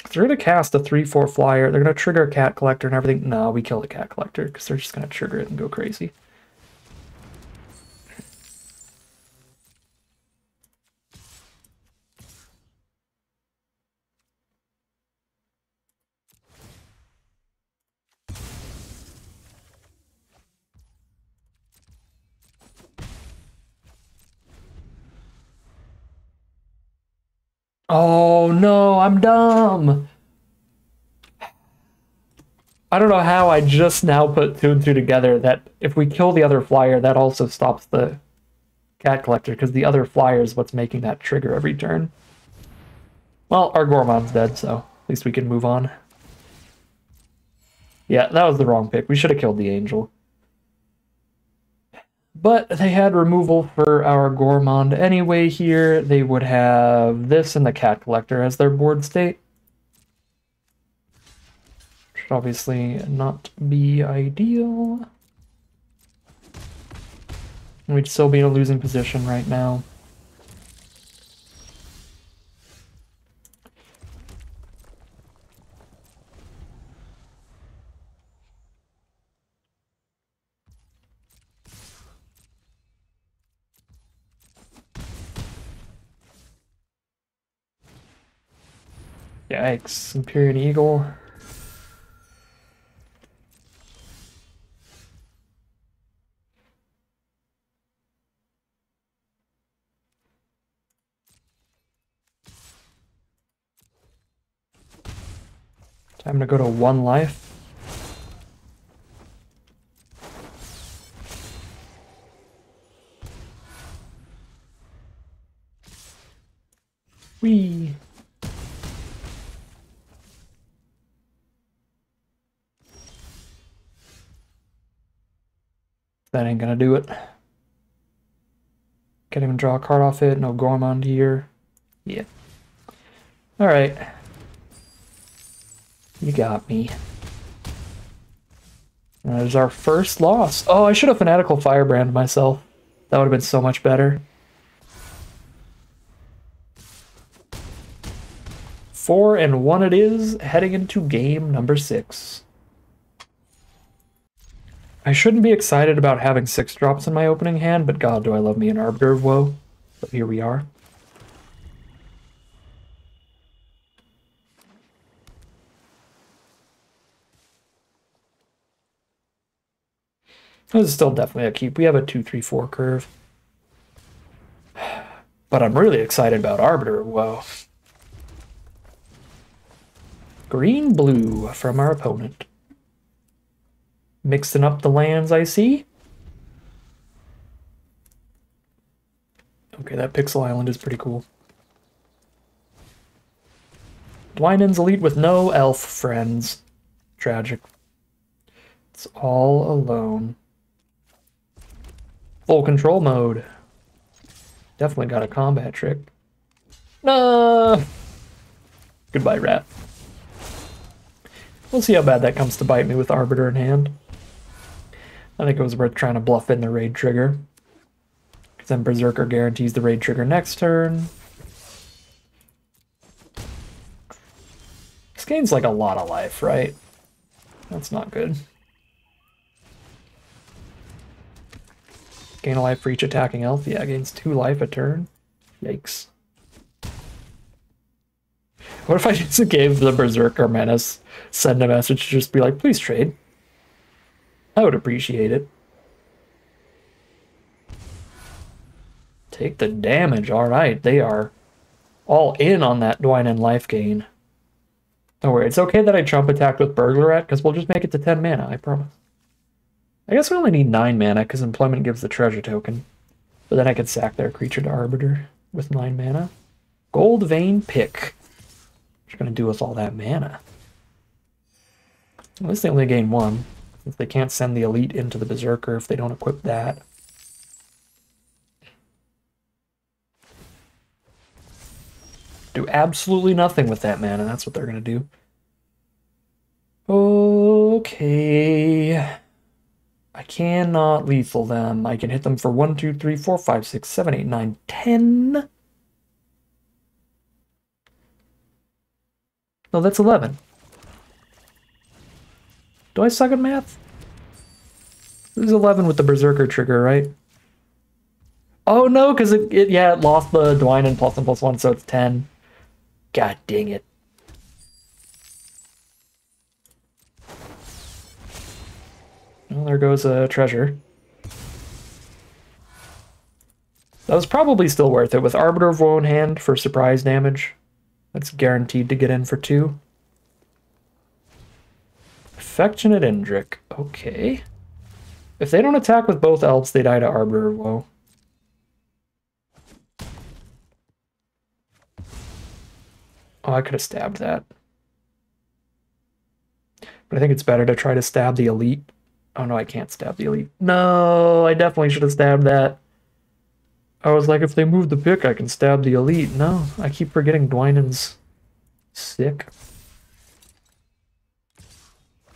If they're going to cast a 3/4 flyer, they're going to trigger a cat collector and everything. No, we kill the cat collector because they're just going to trigger it and go crazy. Oh no, I'm dumb. I don't know how I just now put two and two together that if we kill the other flyer, that also stops the cat collector, because the other flyer is what's making that trigger every turn. Well, our Gormon's dead, so at least we can move on. Yeah, that was the wrong pick. We should have killed the Angel. But they had removal for our Gormond anyway here. They would have this and the Cat Collector as their board state. Should obviously not be ideal. We'd still be in a losing position right now. Yikes, Empyrean Eagle. Time to go to 1 life. Whee! That ain't gonna do it. Can't even draw a card off it. No Gormond here. Yeah. Alright. You got me. That is our first loss. Oh, I should have Fanatical Firebrand myself. That would have been so much better. 4-1 it is, heading into game number 6. I shouldn't be excited about having 6 drops in my opening hand, but god, do I love me an Arbiter of Woe. But here we are. This is still definitely a keep. We have a 2-3-4 curve. But I'm really excited about Arbiter of Woe. Green-blue from our opponent. Mixing up the lands, I see. Okay, that Pixel Island is pretty cool. Dwynen's Elite with no elf friends. Tragic. It's all alone. Full control mode. Definitely got a combat trick. No. Goodbye, rat. We'll see how bad that comes to bite me with Arbiter in hand. I think it was worth trying to bluff in the raid trigger. Because then Berserker guarantees the raid trigger next turn. This game's like a lot of life, right? That's not good. Gain a life for each attacking elf. Yeah, gains 2 life a turn. Yikes. What if I just gave the Berserker Menace, send a message to just be like, please trade? I would appreciate it. Take the damage. Alright, they are all in on that Dwynen life gain. Don't worry, it's okay that I chump attacked with Burglar because we'll just make it to 10 mana, I promise. I guess we only need 9 mana because Employment gives the treasure token. But then I could sack their creature to Arbiter with 9 mana. Gold Vein Pick. What you gonna do with all that mana? At least they only gain 1. Since they can't send the Elite into the Berserker if they don't equip that. Do absolutely nothing with that mana, that's what they're gonna do. Okay. I cannot lethal them. I can hit them for 1, 2, 3, 4, 5, 6, 7, 8, 9, 10. No, that's 11. Do I suck at math? This is 11 with the Berserker trigger, right? Oh no, because it lost the Dwynen plus 1/+1, so it's 10. God dang it. Well, there goes a treasure. That was probably still worth it with Arbiter of Woe in hand for surprise damage. That's guaranteed to get in for 2. Affectionate Indrik. Okay. If they don't attack with both elves, they die to Arbiter of Woe. Oh, I could have stabbed that. But I think it's better to try to stab the elite. Oh no, I can't stab the elite. No, I definitely should have stabbed that. I was like, if they move the pick, I can stab the elite. No, I keep forgetting Dwynen's sick.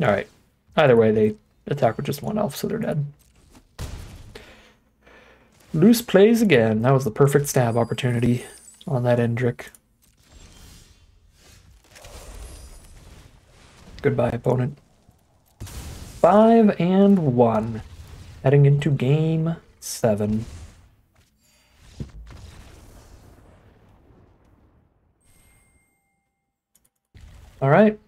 Alright. Either way, they attack with just one elf, so they're dead. Loose plays again. That was the perfect stab opportunity on that Indrik. Goodbye, opponent. 5-1. Heading into game 7. Alright.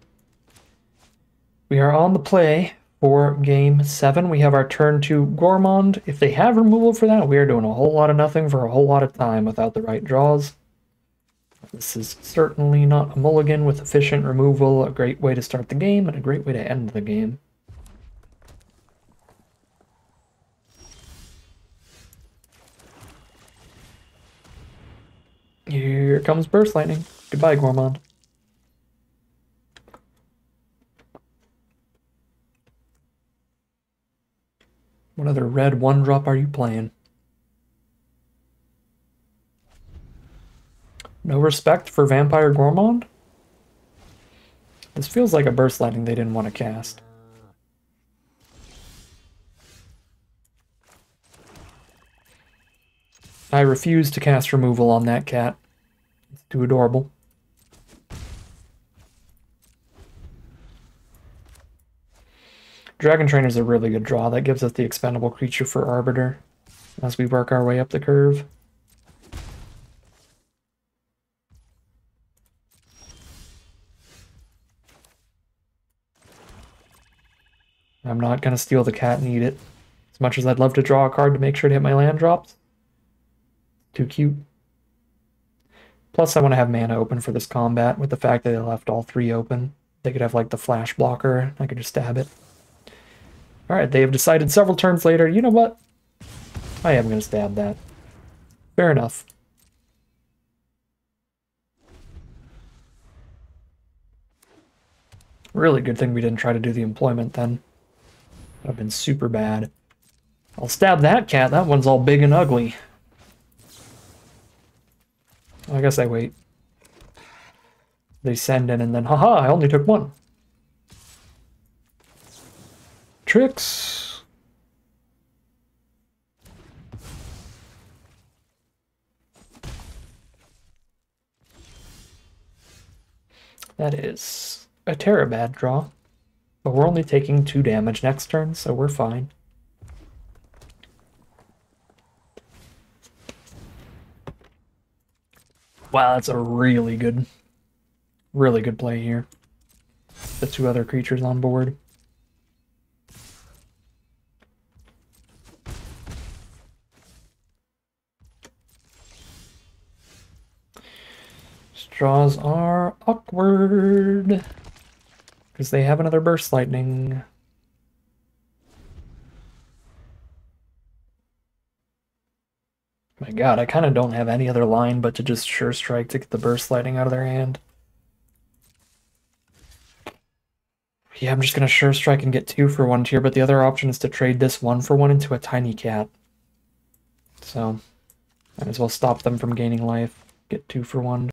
We are on the play for game 7. We have our turn 2 Gourmand. If they have removal for that, we are doing a whole lot of nothing for a whole lot of time without the right draws. This is certainly not a mulligan with efficient removal, a great way to start the game and a great way to end the game. Here comes Burst Lightning. Goodbye, Gourmand. What other red 1-drop are you playing? No respect for Vampire Gourmand? This feels like a Burst Lightning they didn't want to cast. I refuse to cast removal on that cat. It's too adorable. Dragon Trainer's a really good draw. That gives us the expendable creature for Arbiter as we work our way up the curve. I'm not going to steal the cat and eat it. As much as I'd love to draw a card to make sure to hit my land drops. Too cute. Plus I want to have mana open for this combat with the fact that they left all 3 open. They could have like the flash blocker. I could just stab it. Alright, they have decided several turns later, you know what? I am going to stab that. Fair enough. Really good thing we didn't try to do the employment then. That would have been super bad. I'll stab that cat, that one's all big and ugly. I guess I wait. They send in and then, haha, I only took 1. Tricks. That is a bad draw. But we're only taking 2 damage next turn, so we're fine. Wow, that's a really good play here. The 2 other creatures on board. Draws are awkward because they have another Burst Lightning. My god, I kind of don't have any other line but to just Sure Strike to get the Burst Lightning out of their hand. Yeah, I'm just going to Sure Strike and get 2 for 1 tier, but the other option is to trade this 1 for 1 into a tiny cat. So, might as well stop them from gaining life. Get 2 for 1.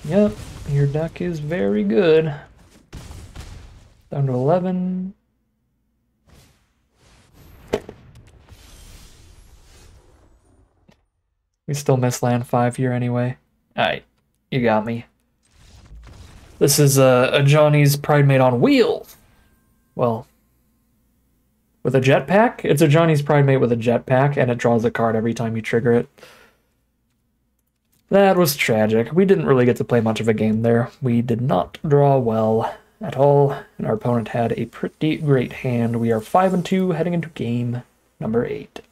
Yep, your deck is very good. Down to 11. We still miss land 5 here anyway. Alright, you got me. This is a Johnny's Pridemate on wheels. Well, with a jetpack? It's a Johnny's Pridemate with a jetpack, and it draws a card every time you trigger it. That was tragic. We didn't really get to play much of a game there. We did not draw well at all, and our opponent had a pretty great hand. We are 5-2 heading into game number 8.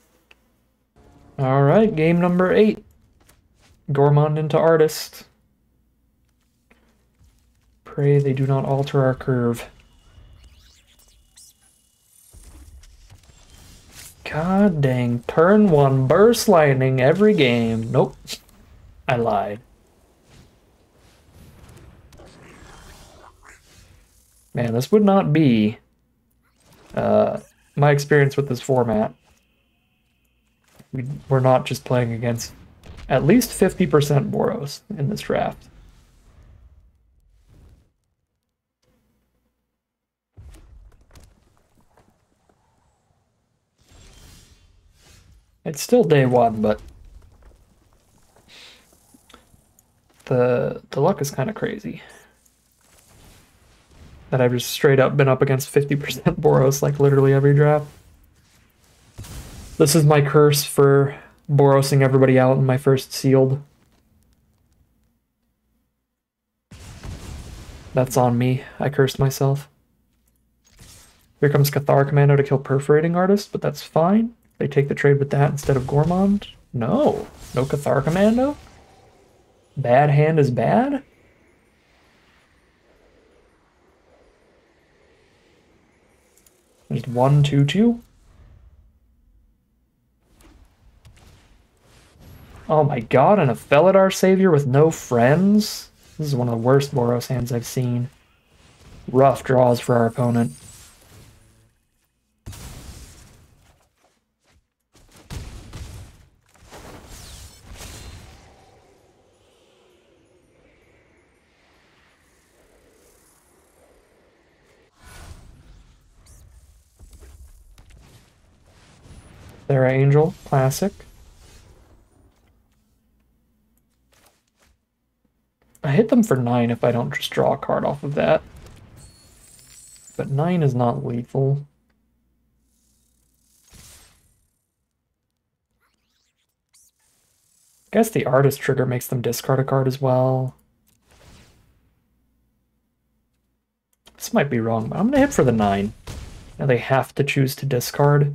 All right, game number 8. Gourmand into Artist. Pray they do not alter our curve. God dang, turn 1 burst lightning every game. Nope, I lied. Man, this would not be my experience with this format. We're not just playing against at least 50% Boros in this draft. It's still day 1, but the luck is kind of crazy. That I've just straight up been up against 50% Boros like literally every draft. This is my curse for Borosing everybody out in my first sealed. That's on me. I cursed myself. Here comes Cathar Commando to kill Perforating Artist, but that's fine. They take the trade with that instead of Gourmand. No. No Cathar Commando? Bad hand is bad? There's 1, 2, 2. Oh my god, and a Felidar Savior with no friends? This is one of the worst Boros hands I've seen. Rough draws for our opponent. Thera Angel, classic. I hit them for 9 if I don't just draw a card off of that. But 9 is not lethal. I guess the Artist trigger makes them discard a card as well. This might be wrong, but I'm going to hit for the 9. Now they have to choose to discard.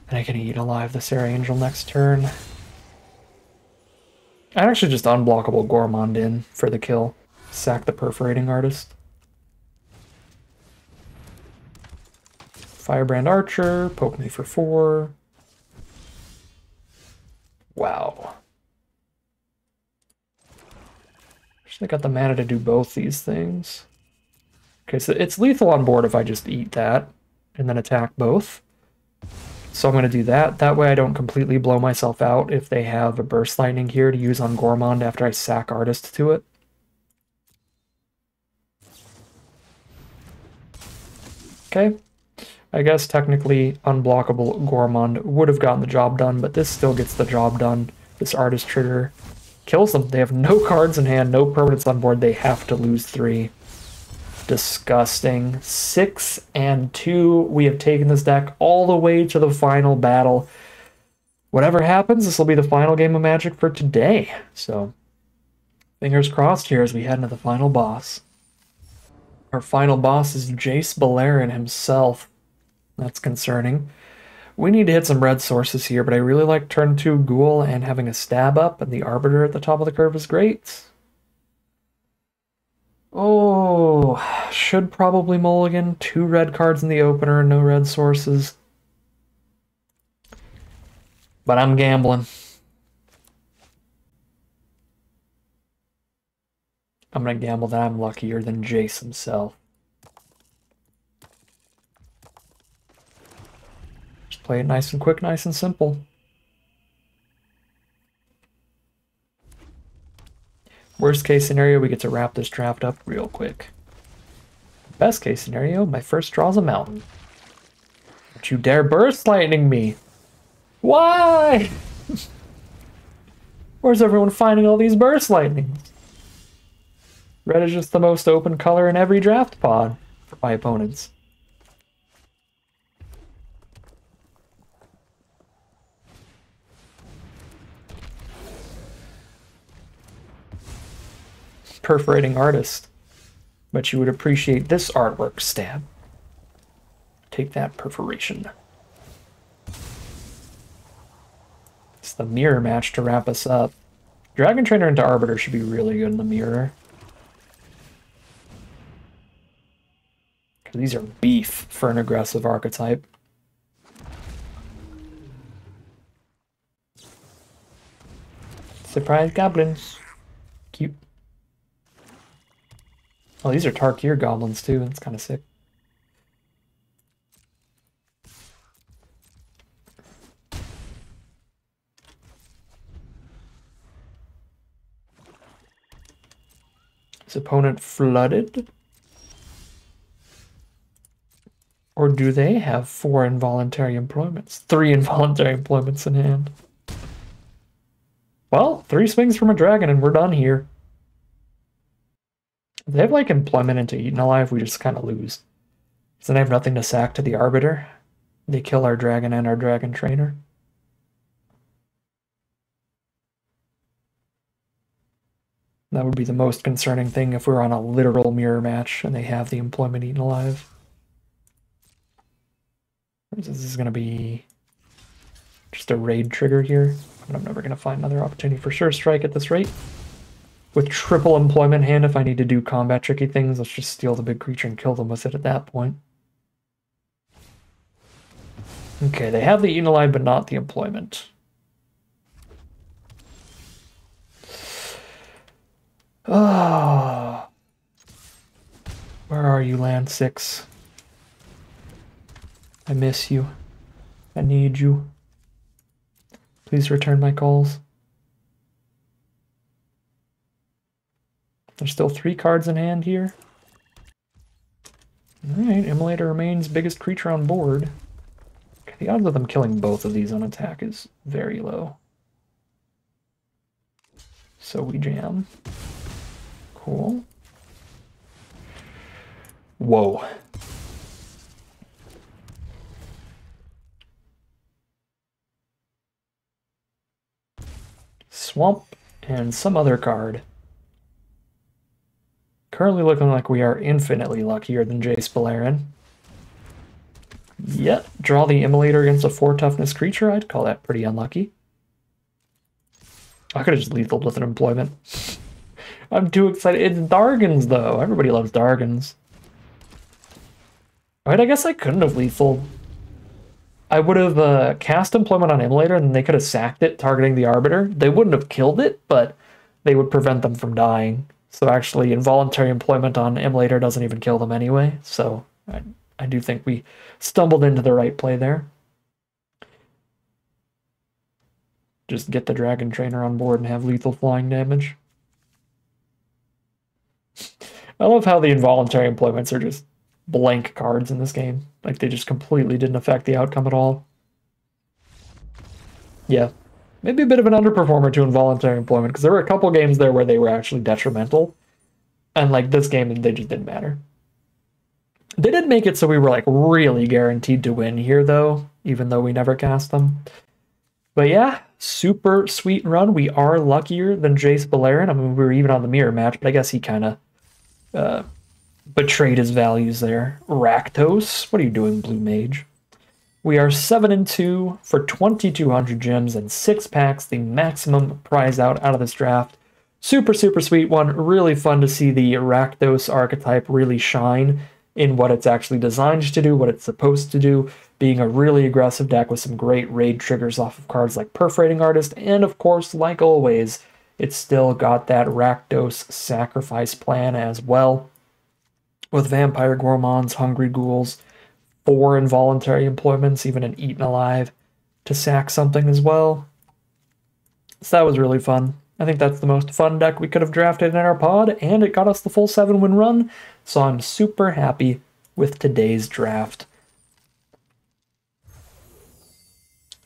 And I can eat alive the Thera Angel next turn. I'd actually just unblockable Gourmand in for the kill. Sack the Perforating Artist. Firebrand Archer, poke me for 4. Wow. Actually got the mana to do both these things. Okay, so it's lethal on board if I just eat that and then attack both. So I'm going to do that. That way I don't completely blow myself out if they have a Burst Lightning here to use on Gourmand after I sack Artist to it. Okay. I guess technically unblockable Gourmand would have gotten the job done, but this still gets the job done. This Artist trigger kills them. They have no cards in hand, no permanents on board. They have to lose 3. Disgusting. 6 and 2. We have taken this deck all the way to the final battle. Whatever happens, this will be the final game of Magic for today. So, fingers crossed here as we head into the final boss. Our final boss is Jace Beleren himself. That's concerning. We need to hit some red sources here, but I really like turn 2 Ghoul, and having a stab up and the Arbiter at the top of the curve is great. Oh, should probably mulligan. 2 red cards in the opener and no red sources. But I'm gambling. I'm going to gamble that I'm luckier than Jace himself. Just play it nice and quick, nice and simple. Worst case scenario, we get to wrap this draft up real quick. Best case scenario, my first draw's a mountain. Don't you dare Burst Lightning me! Why? Where's everyone finding all these Burst Lightnings? Red is just the most open color in every draft pod for my opponents. Perforating Artist. But you would appreciate this artwork, Stab. Take that, Perforation. guess the mirror match to wrap us up. Dragon Trainer into Arbiter should be really good in the mirror. Because these are beef for an aggressive archetype. Surprise goblins. Cute. Oh, these are Tarkir goblins too. That's kind of sick. Is opponent flooded? Or do they have 4 involuntary employments? 3 involuntary employments in hand. Well, 3 swings from a dragon and we're done here. If they have like employment into Eaten Alive, we just kind of lose. Because then I have nothing to sack to the Arbiter. They kill our dragon and our dragon trainer. That would be the most concerning thing if we were on a literal mirror match and they have the employment Eaten Alive. This is going to be just a raid trigger here. But I'm never going to find another opportunity for Sure Strike at this rate. With triple employment hand, if I need to do combat tricky things, let's just steal the big creature and kill them with it at that point. Okay, they have the Eaten Alive, but not the employment. Oh. Where are you, Land 6? I miss you. I need you. Please return my calls. There's still 3 cards in hand here. Alright, Immolator remains biggest creature on board. Okay, the odds of them killing both of these on attack is very low. So we jam. Cool. Whoa. Swamp and some other card. Currently looking like we are infinitely luckier than Jace Beleren. Yet, draw the Immolator against a 4 toughness creature. I'd call that pretty unlucky. I could have just lethaled with an employment. I'm too excited. It's Dargans, though. Everybody loves Dargans. Alright, I guess I couldn't have lethaled. I would have cast employment on Immolator, and then they could have sacked it, targeting the Arbiter. They wouldn't have killed it, but they would prevent them from dying. So actually, involuntary employment on Immolator doesn't even kill them anyway. So I do think we stumbled into the right play there. Just get the Dragon Trainer on board and have lethal flying damage. I love how the involuntary employments are just blank cards in this game. Like, they just completely didn't affect the outcome at all. Yeah. Maybe a bit of an underperformer to involuntary employment, because there were a couple games there where they were actually detrimental. And, like, this game, they just didn't matter. They did make it so we were, like, really guaranteed to win here, though, even though we never cast them. But yeah, super sweet run. We are luckier than Jace Beleren. I mean, we were even on the mirror match, but I guess he kind of betrayed his values there. Rakdos, what are you doing, Blue Mage? We are 7-2 for 2,200 gems and 6 packs, the maximum prize out of this draft. Super, super sweet one. Really fun to see the Rakdos archetype really shine in what it's actually designed to do, what it's supposed to do, being a really aggressive deck with some great raid triggers off of cards like Perforating Artist, and of course, like always, it's still got that Rakdos sacrifice plan as well, with Vampire Gourmands, Hungry Ghouls, 4 involuntary employments, even an Eaten Alive to sack something as well. So that was really fun. I think that's the most fun deck we could have drafted in our pod, and it got us the full 7-win run, so I'm super happy with today's draft.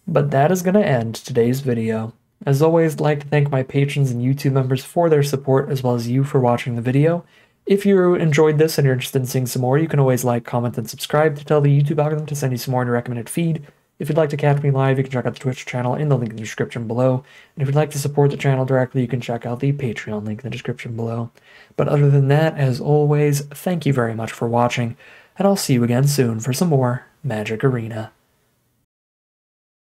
But that is going to end today's video. As always, I'd like to thank my patrons and YouTube members for their support, as well as you for watching the video. If you enjoyed this and you're interested in seeing some more, you can always like, comment, and subscribe to tell the YouTube algorithm to send you some more in your recommended feed. If you'd like to catch me live, you can check out the Twitch channel in the link in the description below. And if you'd like to support the channel directly, you can check out the Patreon link in the description below. But other than that, as always, thank you very much for watching, and I'll see you again soon for some more Magic Arena.